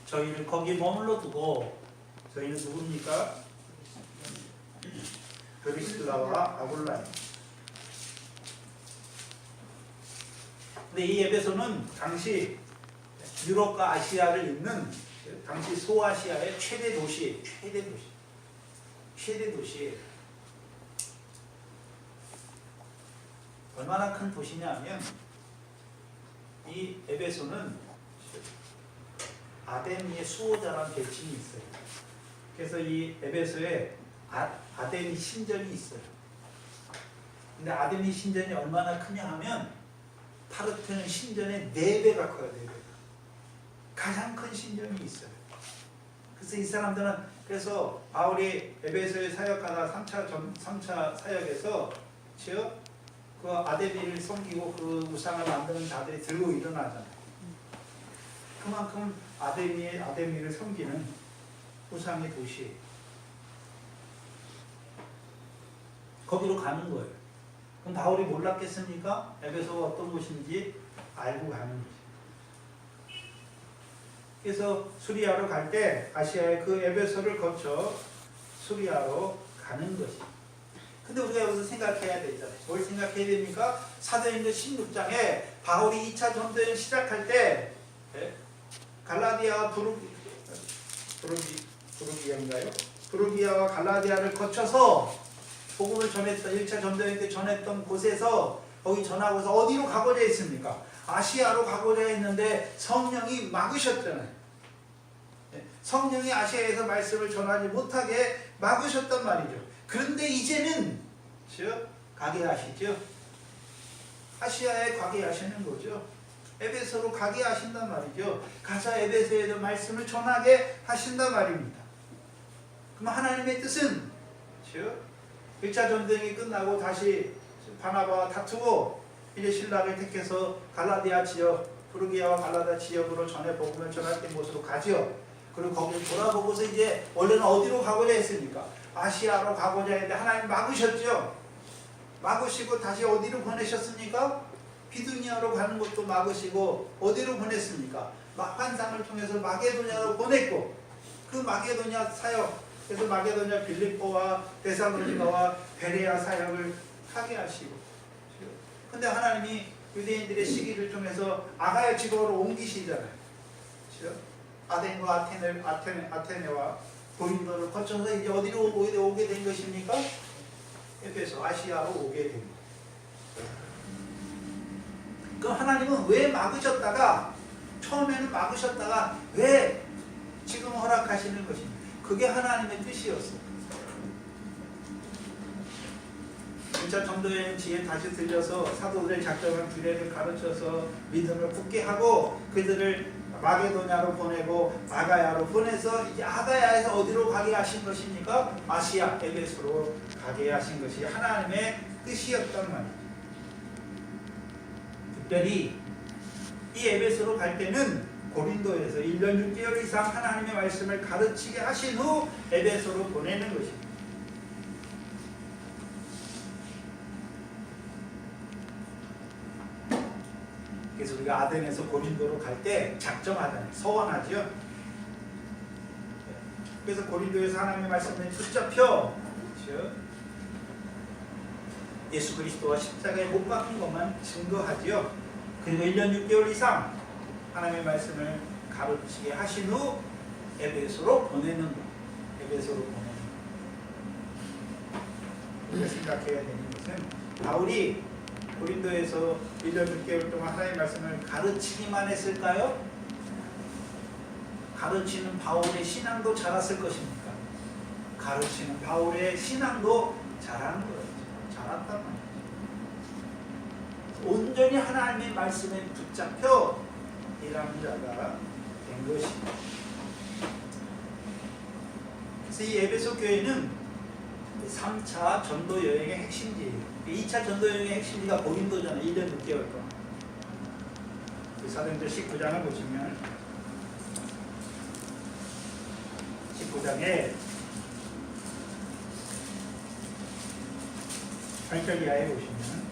저희를 거기 머물러 두고, 저희는 누굽니까? 브리스라와 아굴라예요. 근데 이 에베소는 당시 유럽과 아시아를 잇는 당시 소아시아의 최대 도시예요. 최대 도시예요. 얼마나 큰 도시냐면 이 에베소는 아데미의 수호자라는 계칭이 있어요. 그래서 이 에베소에 아데미 신전이 있어요. 근데 아데미 신전이 얼마나 크냐 하면 파르테논 신전의 4배가 커요. 4배. 가장 큰 신전이 있어요. 그래서 이 사람들은, 그래서 바울이 에베소에 사역하다 3차 사역에서 그 아데미를 섬기고 그 우상을 만드는 자들이 들고 일어나잖아요. 그만큼 아데미를 섬기는 우상의 도시예요. 거기로 가는 거예요. 그럼 바울이 몰랐겠습니까? 에베소가 어떤 곳인지 알고 가는 거죠. 그래서 수리아로 갈 때 아시아의 그 에베소를 거쳐 수리아로 가는 것이죠. 근데 우리가 여기서 생각해야 되잖아요. 뭘 생각해야 됩니까? 사도행전 16장에 바울이 2차 전도여행 시작할 때 갈라디아와 부르기아와 갈라디아를 거쳐서 복음을 전했던 1차 전도여행 때 전했던 곳에서 거기 전하고서 어디로 가고자 했습니까? 아시아로 가고자 했는데 성령이 막으셨잖아요. 성령이 아시아에서 말씀을 전하지 못하게 막으셨단 말이죠. 그런데 이제는 가게 하시죠. 아시아에 가게 하시는 거죠. 에베소로 가게 하신단 말이죠. 가서 에베소에도 말씀을 전하게 하신단 말입니다. 그럼 하나님의 뜻은 1차 전쟁이 끝나고 다시 바나바와 다투고 이제 신라를 택해서 갈라디아 지역, 프루기아와 갈라디아 지역으로 전해 복음을 전할 때 곳으로 가죠. 그리고 거기를 돌아보고서 이제 원래는 어디로 가고자 했습니까? 아시아로 가고자 했는데 하나님 막으셨죠. 막으시고 다시 어디로 보내셨습니까? 비두니아로 가는 것도 막으시고 어디로 보냈습니까? 환상을 통해서 마게도냐로 보냈고 그 마게도냐 사역, 그래서 마게도냐 빌립보와 데살로니가와 베레아 사역을 하게 하시고, 근데 하나님이 유대인들의 시기를 통해서 아가야 지방으로 옮기시잖아요. 그렇죠? 아덴과 아테네와 고린도를 거쳐서 이제 어디로 오게 된 것입니까? 에베소, 아시아로 오게 됩니다. 그럼 하나님은 왜 막으셨다가, 처음에는 막으셨다가 왜 지금 허락하시는 것입니까? 그게 하나님의 뜻이었어요. 진짜 전도여행 지에 다시 들려서 사도들의 작정한 규례를 가르쳐서 믿음을 굳게 하고 그들을 마게도냐로 보내고 아가야로 보내서 이제 아가야에서 어디로 가게 하신 것입니까? 아시아, 에베소로 가게 하신 것이 하나님의 뜻이었단 말이죠. 특별히 이 에베소로 갈 때는 고린도에서 1년 6개월 이상 하나님의 말씀을 가르치게 하신 후 에베소로 보내는 것입니다. 그래서 우리가 아덴에서 고린도로 갈 때 작정하잖아요. 서원하죠. 그래서 고린도에서 하나님의 말씀을 붙잡혀 예수 그리스도와 십자가에 못 박힌 것만 증거하지요. 그리고 1년 6개월 이상 하나님의 말씀을 가르치게 하신 후 에베소로 보내는 것. 에베소로 보내는 것. 우리가 생각해야 되는 것은 바울이 고린도에서 1년 6개월 동안 하나님의 말씀을 가르치기만 했을까요? 가르치는 바울의 신앙도 자랐을 것입니까? 가르치는 바울의 신앙도 자란 거예요. 자랐단 말이에요. 온전히 하나님의 말씀에 붙잡혀 일하는 자가 된 것입니다. 그래서 이 에베소 교회는 3차 전도 여행의 핵심지예요. 2차 전도 여행의 핵심지가 고린도잖아요. 1년 6개월 동안. 사도행전 19장을 보시면 19장에 8절 이하에 보시면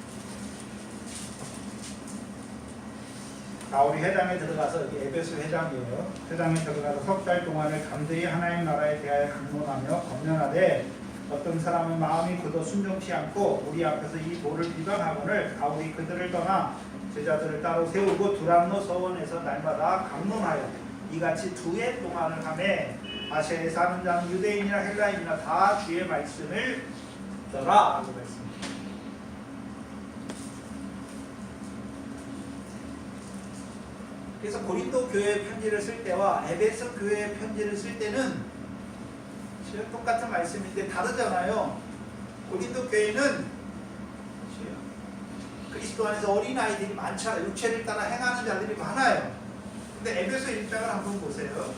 바울이 회당에 들어가서, 이게 에베소 회당이에요. 회당에 들어가서 석 달 동안을 감대히 하나님 나라에 대하여 강론하며 권면하되 어떤 사람은 마음이 굳어 순종치 않고 우리 앞에서 이 도를 비방하거늘 바울이 그들을 떠나 제자들을 따로 세우고 두란노 서원에서 날마다 강론하여 이같이 2해 동안을 하매 아시아에 사는 자는 유대인이나 헬라인이나 다 주의 말씀을 듣더라 라고 말씀합니다. 그래서 고린도 교회 편지를 쓸 때와 에베소 교회 편지를 쓸 때는 똑같은 말씀인데 다르잖아요. 고린도 교회는 그리스도 안에서 어린아이들이 많잖아요. 육체를 따라 행하는 자들이 많아요. 근데 에베소 1장을 한번 보세요.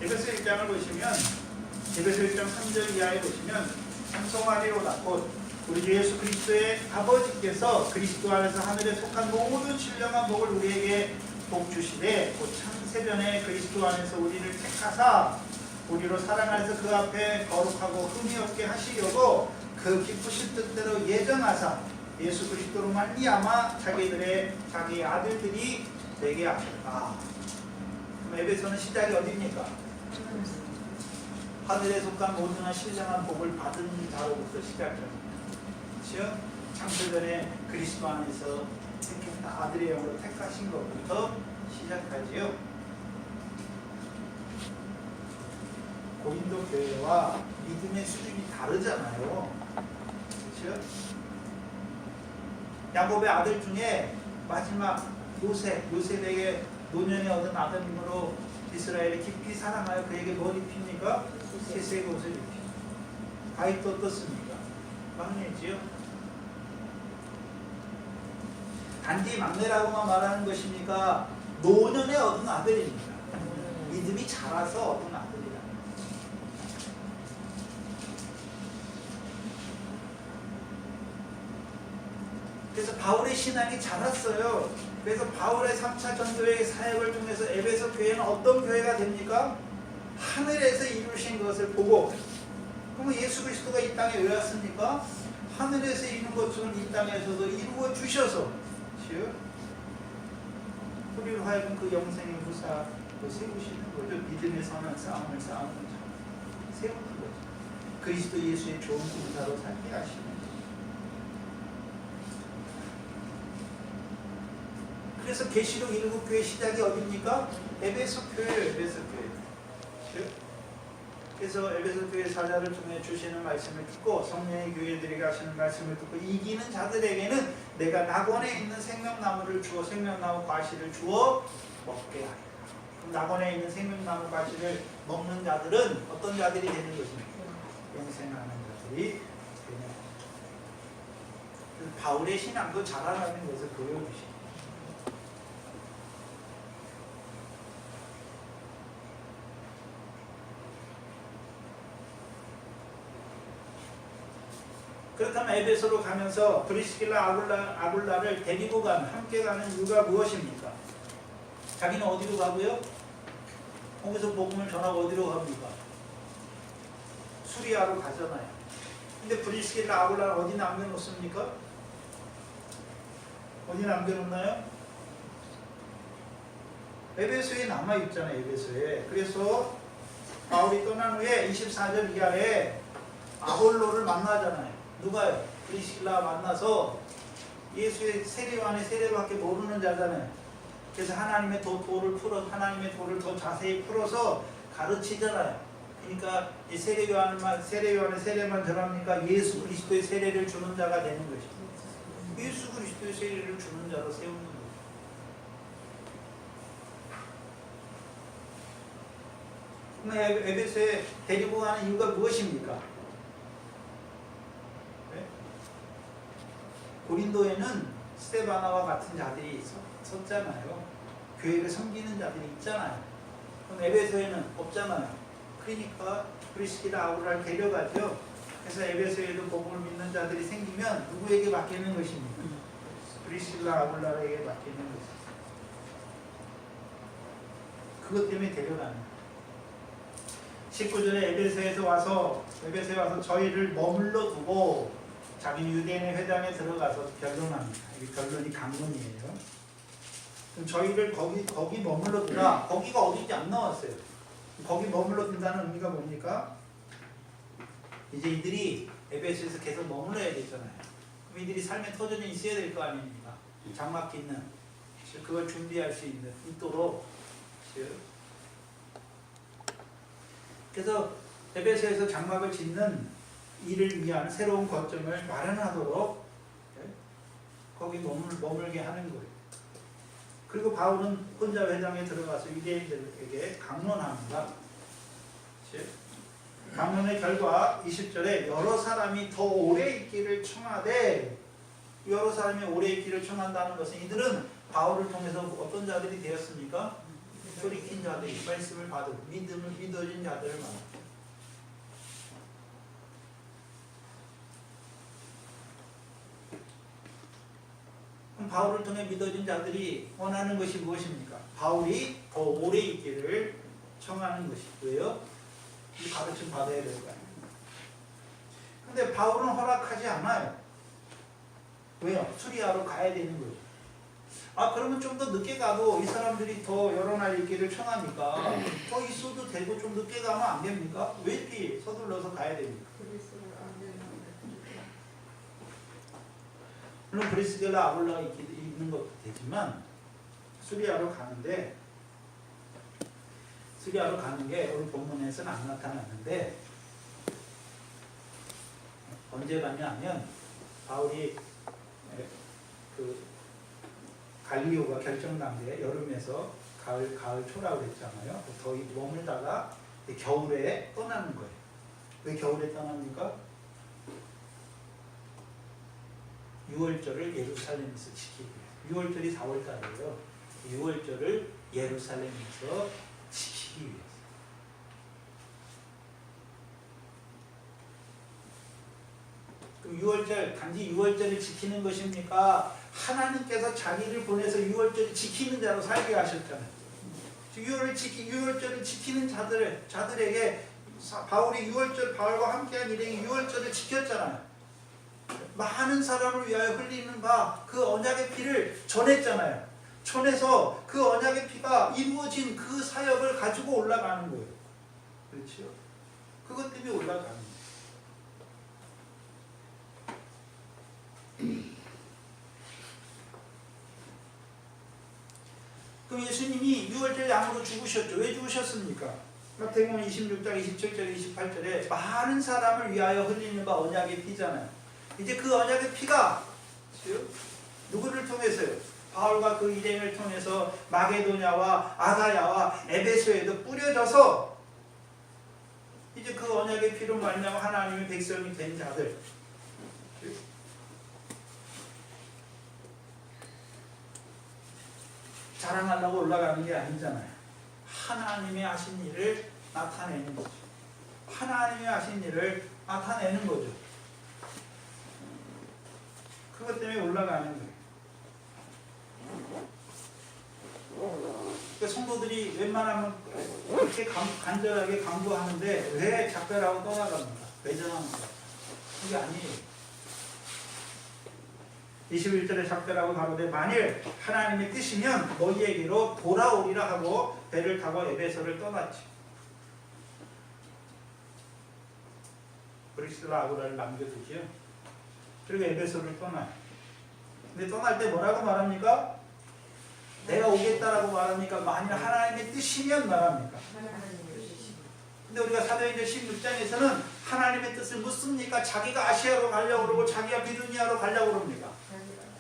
에베소 1장을 보시면 에베소 1장 3절 이하에 보시면 찬송하리로다 곧 우리 주 예수 그리스도의 아버지께서 그리스도 안에서 하늘에 속한 모든 신령한 복을 우리에게 복 주시되 곧 창세전에 그리스도 안에서 우리를 택하사 우리로 사랑 안에서 그 앞에 거룩하고 흠이 없게 하시려고 그 기쁘신 뜻대로 예정하사 예수 그리스도로 말미암아 자기 아들들이 되게 하셨다. 그럼 에베소는 시작이 어디입니까? 하늘에 속한 모든 신령한 복을 받은 자로부터 시작합니다. 그렇죠? 창세전에 그리스도 안에서 택했다. 아들의 영으로 택하신 것부터 시작하지요. 고린도 교회와 믿음의 수준이 다르잖아요. 그렇죠? 야곱의 아들 중에 마지막 요셉에게 노년에 얻은 아들임으로 이스라엘을 깊이 사랑하여 그에게 뭘 입힙니까? 세색의 옷을 입힙니다. 다윗도 어떻습니까? 막내지요. 단지 막내라고만 말하는 것입니까? 노년에 얻은 아들입니다. 믿음이 자라서 얻은 아들이다. 그래서 바울의 신앙이 자랐어요. 그래서 바울의 3차 전도의 사역을 통해서 에베소 교회는 어떤 교회가 됩니까? 하늘에서 이루신 것을 보고, 그러면 예수 그리스도가 이 땅에 왜 왔습니까? 하늘에서 이룬 것처럼 이 땅에서도 이루어 주셔서 우리로 하여금 그 영생의 무사로 세우시는 거죠. 믿음의 선한 싸움을 싸우는 자, 세우는 거죠. 그리스도 예수의 좋은 군사로 살게 하시는 거죠. 그래서 계시록 7교회 시작이 어디입니까? 에베소 교회예요. 에베소 교회. 그래서 에베소 교회 사자를 통해 주시는 말씀을 듣고 성령의 교회들에게 하시는 말씀을 듣고 이기는 자들에게는 내가 낙원에 있는 생명나무를 주어 생명나무 과실을 주어 먹게 하리라. 그럼 낙원에 있는 생명나무 과실을 먹는 자들은 어떤 자들이 되는 것입니까? 영생하는 자들이 되는 것입니다. 바울의 신앙도 자라나는 것을 보여주십니다. 그렇다면 에베소로 가면서 브리스길라 아굴라를 데리고 함께 가는 이유가 무엇입니까? 자기는 어디로 가고요? 거기서 복음을 전하고 어디로 갑니까? 수리아로 가잖아요. 근데 브리스길라 아굴라를 어디 남겨놓습니까? 어디 남겨놓나요? 에베소에 남아있잖아요. 에베소에. 그래서 바울이 떠난 후에 24절 이하에 아볼로를 만나잖아요. 누가요? 브리스길라 만나서 예수의 세례요한의 세례밖에 모르는 자잖아요. 그래서 하나님의 도를 더 자세히 풀어서 가르치잖아요. 그러니까 이 세례요한의 세례만 전합니까? 예수 그리스도의 세례를 주는 자가 되는 것이죠. 예수 그리스도의 세례를 주는 자로 세우는 거죠. 그럼 에베소에 데리고 가는 이유가 무엇입니까? 고린도에는 스데바나와 같은 자들이 섰잖아요. 교회를 섬기는 자들이 있잖아요. 그럼 에베소에는 없잖아요. 그러니까 브리스길라 아굴라를 데려가죠. 그래서 에베소에도 복음을 믿는 자들이 생기면 누구에게 맡기는 것입니까? 브리스길라 아굴라에게 맡기는 것입니다. 그것 때문에 데려가는 거예요. 19절에 에베소에 와서 저희를 머물러 두고 자기는 유대인의 회당에 들어가서 변론합니다. 이 변론이 강론이에요. 그럼 저희를 거기 머물러 두라. 거기가 어딘지 안 나왔어요. 거기 머물러 둔다는 의미가 뭡니까? 이제 이들이 에베소에서 계속 머물러야 되잖아요. 그럼 이들이 삶의 터전이 있어야 될 거 아닙니까? 장막 있는, 그걸 준비할 수 있도록. 그래서 에베소에서 장막을 짓는 이를 위한 새로운 거점을 마련하도록 거기 머물게 하는 거예요. 그리고 바울은 혼자 회당에 들어가서 유대인들에게 강론합니다. 강론의 결과 20절에 여러 사람이 더 오래 있기를 청하되, 여러 사람이 오래 있기를 청한다는 것은 이들은 바울을 통해서 어떤 자들이 되었습니까? 돌이킨 자들이, 말씀을 받은 믿음을 믿어진 자들을 말합니다. 바울을 통해 믿어진 자들이 원하는 것이 무엇입니까? 바울이 더 오래 있기를 청하는 것이고요. 이 가르침 받아야 될 거 아니에요. 근데 바울은 허락하지 않아요. 왜요? 수리아로 가야 되는 거죠. 그러면 좀 더 늦게 가도 이 사람들이 더 여러 날 있기를 청하니까 더 있어도 되고 좀 늦게 가면 안 됩니까? 왜 이렇게 서둘러서 가야 됩니까? 물론 브리스길라 아굴라가 있는 것도 되지만 수리아로 가는 게 오늘 본문에서는 안 나타났는데 언제 갔냐면 바울이 그 갈리오가 결정난게 여름에서 가을 초라고 했잖아요. 더 머물다가 겨울에 떠나는 거예요. 왜 겨울에 떠납니까? 6월절을 예루살렘에서 지키고요. 6월절이 4월달이에요. 6월절을 예루살렘에서 지키기 위해서. 그럼 6월절 단지 6월절을 지키는 것입니까? 하나님께서 자기를 보내서 6월절을 지키는 자로 살게 하셨잖아요. 6월절을 지키는 자들에게 바울이 6월절 바울과 함께한 일행이 6월절을 지켰잖아요. 많은 사람을 위하여 흘리는 바 그 언약의 피를 전했잖아요. 전해서 그 언약의 피가 이루어진 그 사역을 가지고 올라가는 거예요. 그렇죠? 그것 때문에 올라가는 거예요. 그럼 예수님이 6월절 양으로 죽으셨죠. 왜 죽으셨습니까? 마태복음 26장 27절 28절에 많은 사람을 위하여 흘리는 바 언약의 피잖아요. 이제 그 언약의 피가 누구를 통해서요? 바울과 그 일행을 통해서 마게도냐와 아가야와 에베소에도 뿌려져서 이제 그 언약의 피로 말미암아 하나님의 백성이 된 자들, 자랑하려고 올라가는 게 아니잖아요. 하나님의 하신 일을 나타내는 거죠. 하나님의 하신 일을 나타내는 거죠. 그것 때문에 올라가는 거예요. 그러니까 성도들이 웬만하면 그렇게 간절하게 강조하는데 왜 작별하고 떠나갑니까? 외전합니다. 그게 아니에요. 21절에 작별하고 가로되 만일 하나님의 뜻이면 너희에게로 돌아오리라 하고 배를 타고 에베소를 떠났지. 브리스라 아고라를 남겨두지요. 그리고 에베소를 떠나요. 근데 떠날 때 뭐라고 말합니까? 내가 오겠다라고 말합니까? 만일 하나님의 뜻이면 말합니까? 근데 우리가 사도행전 16장에서는 하나님의 뜻을 묻습니까? 자기가 아시아로 가려고 그러고 자기가 비두니아로 가려고 그럽니까?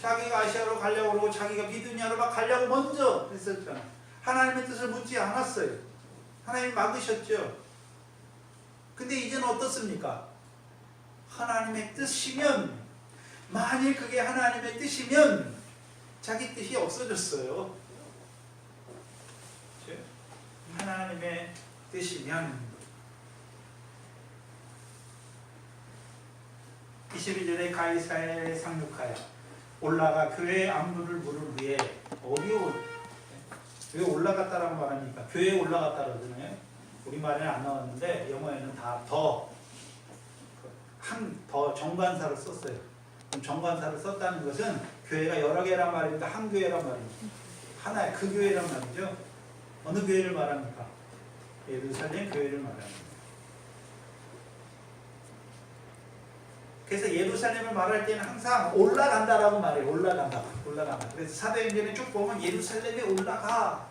자기가 아시아로 가려고 그러고 자기가 비두니아로 막 가려고 먼저 했었잖아요. 하나님의 뜻을 묻지 않았어요. 하나님이 막으셨죠. 근데 이제는 어떻습니까? 하나님의 뜻이면, 만일 그게 하나님의 뜻이면 자기 뜻이 없어졌어요. 하나님의 뜻이면. 22절에 가이사에 상륙하여 올라가 교회의 안부를 물을 위해. 왜 올라갔다라고 말합니까? 교회에 올라갔다 그러잖아요. 우리말에는 안 나왔는데 영어에는 다 더 정관사를 썼어요. 그럼 정관사를 썼다는 것은 교회가 여러 개란 말입니다. 한 교회란 말입니다. 하나의 그 교회란 말이죠. 어느 교회를 말합니까? 예루살렘 교회를 말합니다. 그래서 예루살렘을 말할 때는 항상 올라간다라고 말해요. 올라간다. 그래서 사도행전에 쭉 보면 예루살렘에 올라가.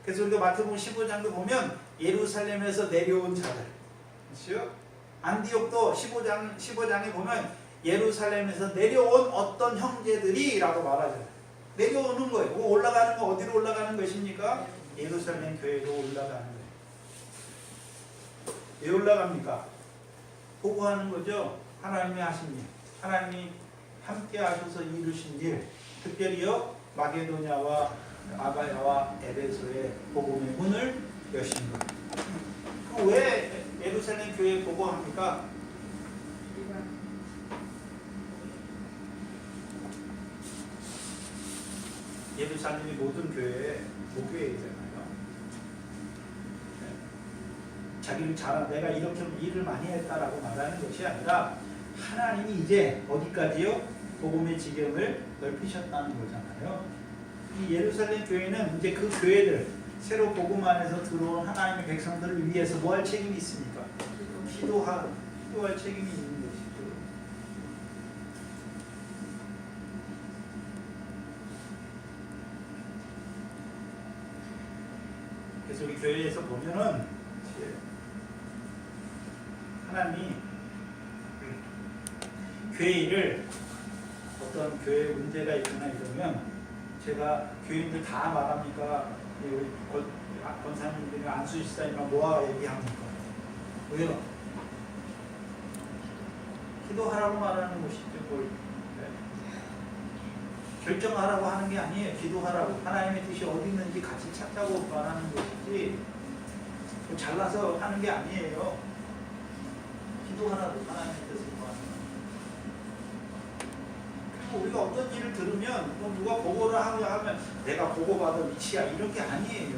그래서 우리가 마태복음 15장도 보면 예루살렘에서 내려온 자들. 그렇죠? 안디옥도 15장에 보면 예루살렘에서 내려온 어떤 형제들이라고 말하잖아요. 내려오는 거예요. 올라가는 거 어디로 올라가는 것입니까? 예루살렘 교회로 올라가는 거예요. 왜 올라갑니까? 보고하는 거죠. 하나님이 하신 일, 하나님이 함께 하셔서 이루신 일, 특별히요 마게도냐와 아가야와 에베소의 복음의 문을 여신 거예요. 왜 예루살렘 교회에 보고합니까? 예루살렘이 모든 교회의 목회이잖아요. 자기를 내가 이렇게 일을 많이 했다라고 말하는 것이 아니라 하나님이 이제 어디까지요? 복음의 지경을 넓히셨다는 거잖아요. 이 예루살렘 교회는 이제 그 교회들, 새로 복음 안에서 들어온 하나님의 백성들을 위해서 뭐 할 책임이 있습니까? 기도할 책임이 있는 것이죠. 그래서 우리 교회에서 보면은 하나님이 교회 일을 어떤 교회에 문제가 있거나 이러면 제가 교인들 다 말합니까? 우리 권사님들이나 안수지사님이랑 모아 얘기합니까? 왜요? 기도하라고 말하는 것이죠. 결정하라고 하는 게 아니에요. 기도하라고. 하나님의 뜻이 어디 있는지 같이 찾자고 말하는 것이지 잘라서 하는 게 아니에요. 기도하라고 하나님의 뜻을 구하는. 그리고 우리가 어떤 일을 들으면 뭐 누가 보고를 하면 내가 보고받은 위치야 이런 게 아니에요.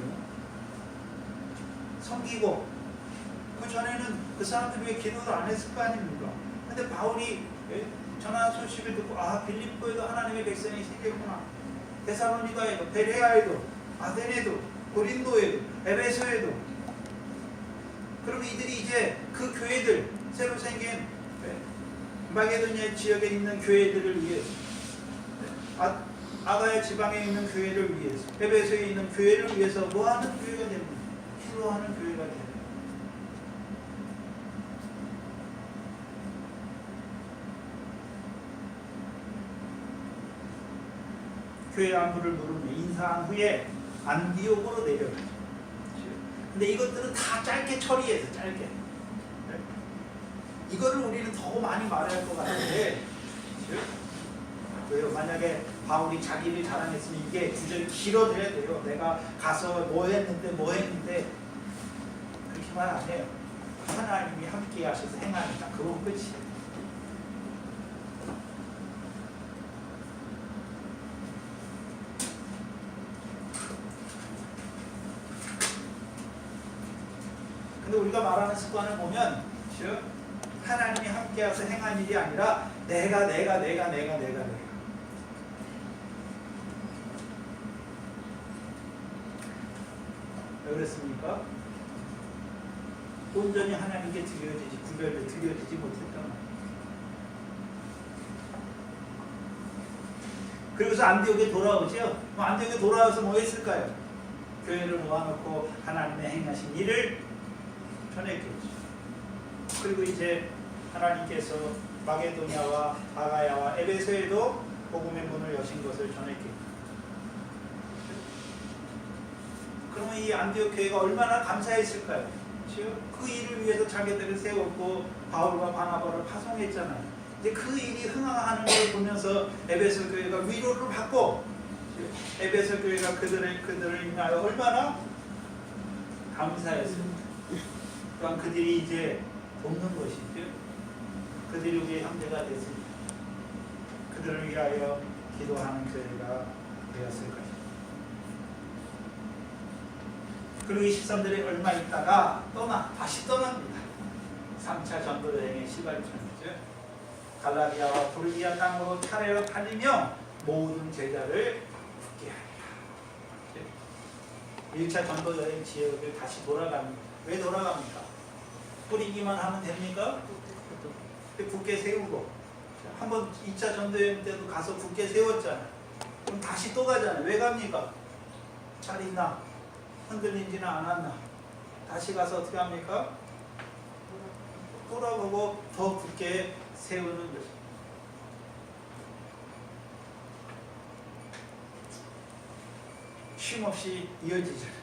섬기고 그 전에는 그 사람들이 왜 기도를 안 했을 거 아닙니까? 근데 바울이 전한 소식을 듣고 빌립보에도 하나님의 백성이 생겼구나. 데살로니가에도 베레아에도 아데네도 고린도에도 에베소에도 그럼 이들이 이제 그 교회들 새로 생긴 마게도냐 지역에 있는 교회들을 위해서 아가야 지방에 있는 교회를 위해서 에베소에 있는 교회를 위해서 뭐하는 교회가 됩니다. 기도하는 교회가 됩니다. 교회 안부를 물으며 인사한 후에 안디옥으로 내려가죠. 근데 이것들은 다 짧게 처리해서 짧게. 이거를 우리는 더 많이 말해야 할 것 같은데 왜요? 만약에 바울이 자기를 자랑했으면 이게 구절이 길어져야 돼요. 내가 가서 뭐 했는데 그렇게 말 안 해요. 하나님이 함께 하셔서 행하니까 그건 끝이에요. 근데 우리가 말하는 습관을 보면 하나님이 함께해서 행한 일이 아니라 내가 왜 그랬습니까? 온전히 하나님께 드려지지 못했단 말이에요. 그리고서 안디옥에 돌아오죠. 안디옥에 돌아와서 뭐 했을까요? 교회를 모아놓고 하나님의 행하신 일을 전했겠죠. 그리고 이제 하나님께서 마게도냐와 아가야와 에베소에도 복음의 문을 여신 것을 전했겠죠. 그러면 이 안디옥 교회가 얼마나 감사했을까요? 그 일을 위해서 자기들을 세웠고 바울과 바나바를 파송했잖아요. 이제 그 일이 흥황하는 걸 보면서 에베소 교회가 위로를 받고 에베소 교회가 그들을 인하여 얼마나 감사했습니다. 그럼 그들이 이제 돕는 것이죠. 그들이 우리의 형제가 됐습니다. 그들을 위하여 기도하는 교회가 되었을 것입니다. 그리고 이 13들이 얼마 있다가 다시 떠납니다. 3차 전도 여행의 시발점이죠. 갈라디아와 부르기아 땅으로 차례로 달리며 모든 제자를 붙게 하리라. 1차 전도 여행 지역을 다시 돌아갑니다. 왜 돌아갑니까? 뿌리기만 하면 됩니까? 굳게 세우고 한번 2차 전도여행 때도 가서 굳게 세웠잖아요. 그럼 다시 또 가잖아요. 왜 갑니까? 잘 있나? 흔들리지는 않았나? 다시 가서 어떻게 합니까? 돌아보고 더 굳게 세우는 것입니다. 쉼없이 이어지잖아요.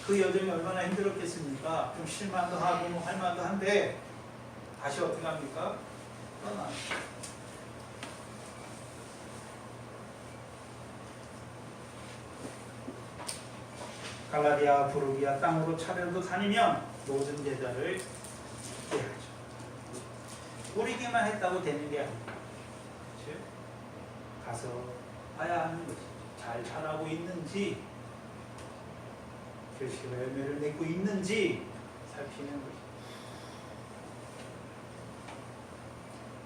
그 여정이 얼마나 힘들었겠습니까? 좀 실만도 하고 뭐 할만도 한데 다시 어떻게 합니까? 떠나. 갈라디아, 부르기아 땅으로 차례로 다니면 모든 제자를 붙게 하죠. 뿌리기만 했다고 되는 게 아니에요. 그렇죠? 가서 봐야 하는 것이죠. 잘 자라고 있는지 결실과 열매를 맺고 있는지 살피는 것이죠.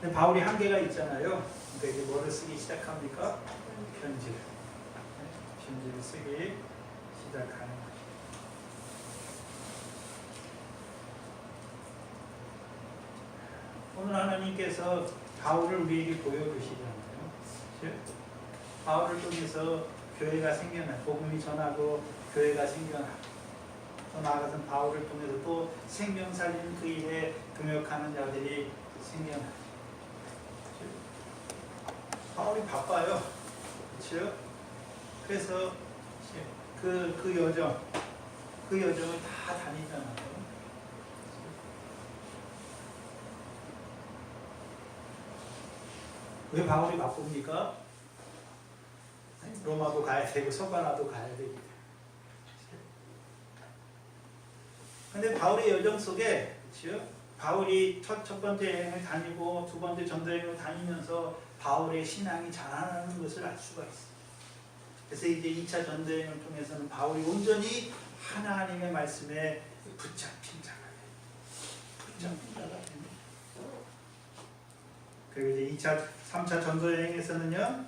근데 바울이 한계가 있잖아요. 그러니까 이제 뭐를 쓰기 시작합니까? 편지를 쓰기 시작하는 거죠. 오늘 하나님께서 바울을 우리에게 보여주시잖아요. 바울을 통해서 교회가 생겨나, 복음이 전하고 교회가 생겨나, 또 나아가서는 바울을 통해서 또 생명 살리는 그 일에 동역하는 자들이 생겨나. 바울이 바빠요. 그렇죠? 그래서 그 여정을 다 다니잖아요. 왜 바울이 바쁩니까? 로마도 가야 되고 서가나도 가야 됩니다. 근데 바울의 여정 속에, 그렇죠? 바울이 첫 번째 여행을 다니고 두 번째 전도 여행을 다니면서 바울의 신앙이 자라나는 것을 알 수가 있어요. 그래서 이제 2차 전도 여행을 통해서는 바울이 온전히 하나님의 말씀에 붙잡힌 자가 돼요. 붙잡힌 자가 됩니다. 그리고 이제 2차, 3차 전도 여행에서는요,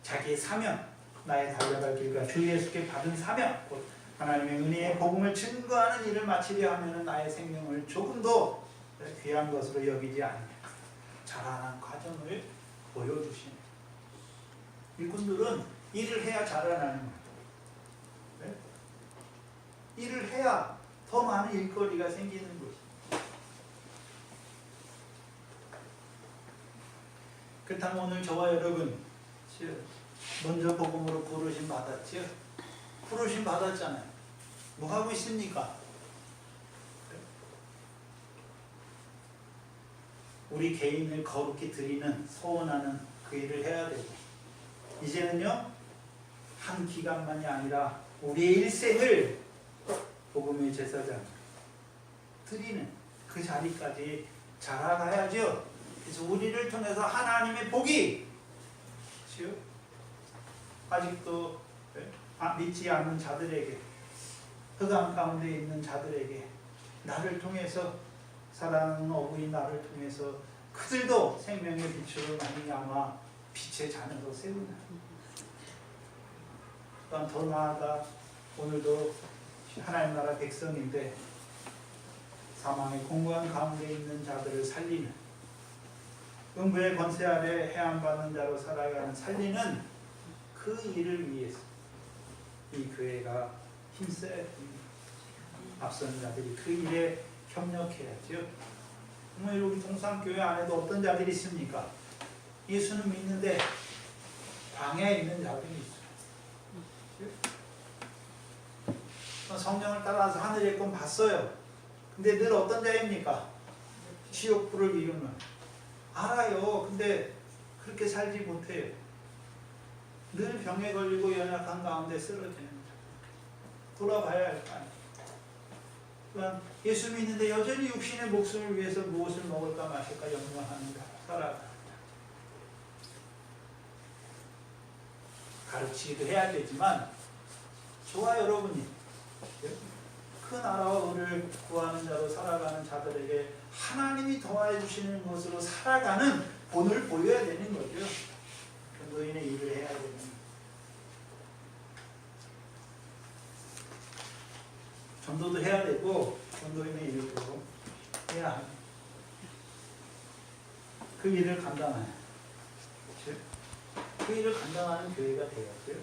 자기의 사명, 나의 달려갈 길과 주 예수께 받은 사명, 곧 하나님의 은혜의 복음을 증거하는 일을 마치려 하면 나의 생명을 조금 더 귀한 것으로 여기지 않냐. 자라나는 과정을 보여주시는. 일꾼들은 일을 해야 자라나는 거예요. 네? 일을 해야 더 많은 일거리가 생기는 것이죠. 그렇다면 오늘 저와 여러분, 먼저 복음으로 부르심 받았지요? 부르심 받았잖아요. 뭐 하고 있습니까? 우리 개인을 거룩히 드리는, 소원하는 그 일을 해야 되고, 이제는요, 한 기간만이 아니라 우리의 일생을 복음의 제사장 드리는 그 자리까지 자라가야죠. 그래서 우리를 통해서 하나님의 복이, 아직도 믿지 않는 자들에게, 흑암 가운데 있는 자들에게, 나를 통해서, 사랑하는 어부인 나를 통해서 그들도 생명의 빛으로 말미암아 빛의 자녀로 세우는. 또한 더 나아가 오늘도 하나님 나라 백성인데 사망의 공고한 가운데 있는 자들을 살리는, 음부의 권세 아래 해안받는 자로 살아가는, 살리는 그 일을 위해서 이 교회가 힘써야 됩니다. 앞선 자들이 그 일에 협력해야죠. 우리 동산교회 안에도 어떤 자들이 있습니까? 예수는 믿는데 광야에 있는 자들이 있어요. 성령을 따라서 하늘의 꿈 봤어요. 근데 늘 어떤 자입니까? 지옥불을 이루는. 알아요. 근데 그렇게 살지 못해요. 늘 병에 걸리고 연약한 가운데 쓰러지는 자. 돌아봐야 할 거 아니에요. 또한 예수 믿는데 여전히 육신의 목숨을 위해서 무엇을 먹을까 마실까 염려하는가 살아가는 자. 가르치기도 해야 되지만 저와 여러분이 그 나라와 의를 구하는 자로 살아가는 자들에게 하나님이 더하여 주시는 것으로 살아가는 본을 보여야 되는 거죠. 전도인의 일을 해야 되는 거예요. 전도도 해야 되고 전도인의 일도 해야 합니다. 그 일을 감당하는, 그 일을 감당하는 교회가 되었고요.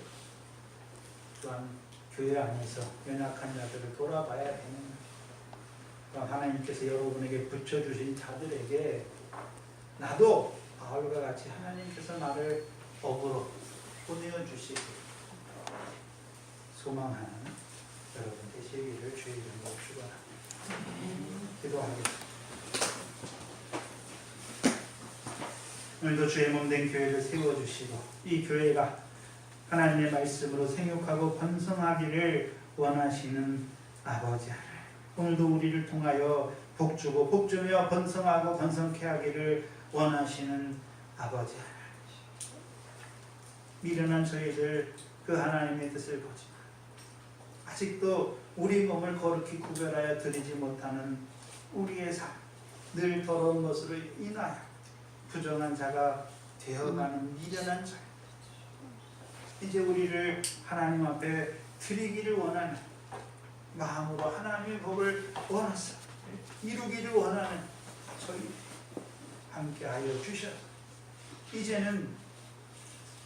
또한 교회 안에서 연약한 자들을 돌아봐야 되는 거예요. 또한 하나님께서 여러분에게 붙여주신 자들에게 나도 바울과 같이 하나님께서 나를 업으로 보내어주시고 소망하는 여러분 되시기를 주의 이름으로 축원합니다. 기도하겠습니다. 오늘도 주의 몸된 교회를 세워주시고 이 교회가 하나님의 말씀으로 생육하고 번성하기를 원하시는 아버지 하나님, 오늘도 우리를 통하여 복주고 복주며 번성하고 번성케 하기를 원하시는 아버지 하나님, 미련한 저희들 그 하나님의 뜻을 보지만 아직도 우리 몸을 거룩히 구별하여 드리지 못하는 우리의 삶, 늘 더러운 것으로 인하여 부정한 자가 되어가는 미련한 자, 이제 우리를 하나님 앞에 드리기를 원하는 마음으로 하나님의 복을 원하사 이루기를 원하는 저희 함께하여 주셔서 이제는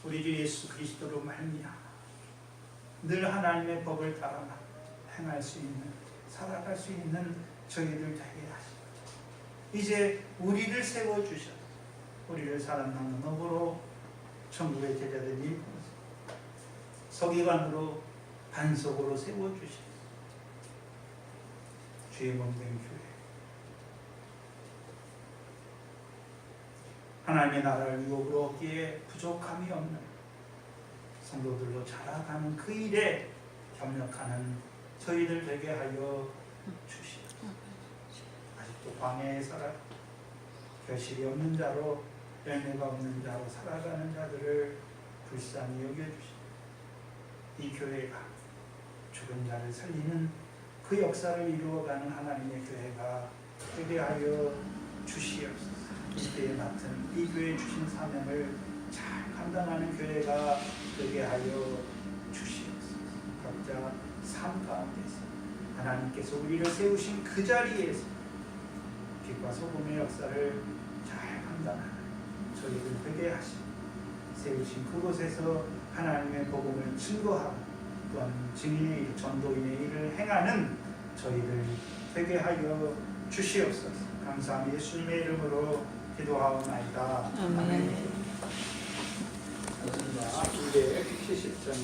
우리 주 예수 그리스도로 말미암아 늘 하나님의 법을 따라 행할 수 있는, 살아갈 수 있는 저희들 되게 하시고 이제 우리를 세워주셔서 우리를 사랑하는 업으로 천국의 제자들 일꾼 서기관으로 반석으로 세워주셔서 주의 몸된 교회 하나님의 나라를 유업으로 얻기에 부족함이 없는 성도들로 자라가는 그 일에 협력하는 저희들 되게 하여 주시옵소서. 아직도 광야에 살아 결실이 없는 자로 열매가 없는 자로 살아가는 자들을 불쌍히 여겨주시옵소서. 이 교회가 죽은 자를 살리는 그 역사를 이루어가는 하나님의 교회가 되게 하여 주시옵소서. 이때에 맡은 이 교회에 주신 사명을 잘 감당하는 교회가 되게 하여 주시옵소서. 각자 삶 가운데서 하나님께서 우리를 세우신 그 자리에서 빛과 소금의 역사를 잘 감당하는 저희들 되게 하시고 세우신 그곳에서 하나님의 복음을 증거하고 또한 증인의 일, 전도인의 일을 행하는 저희들 되게 하여 주시옵소서. 감사함 예수님의 이름으로 기도하옵나이다. 아멘. 270장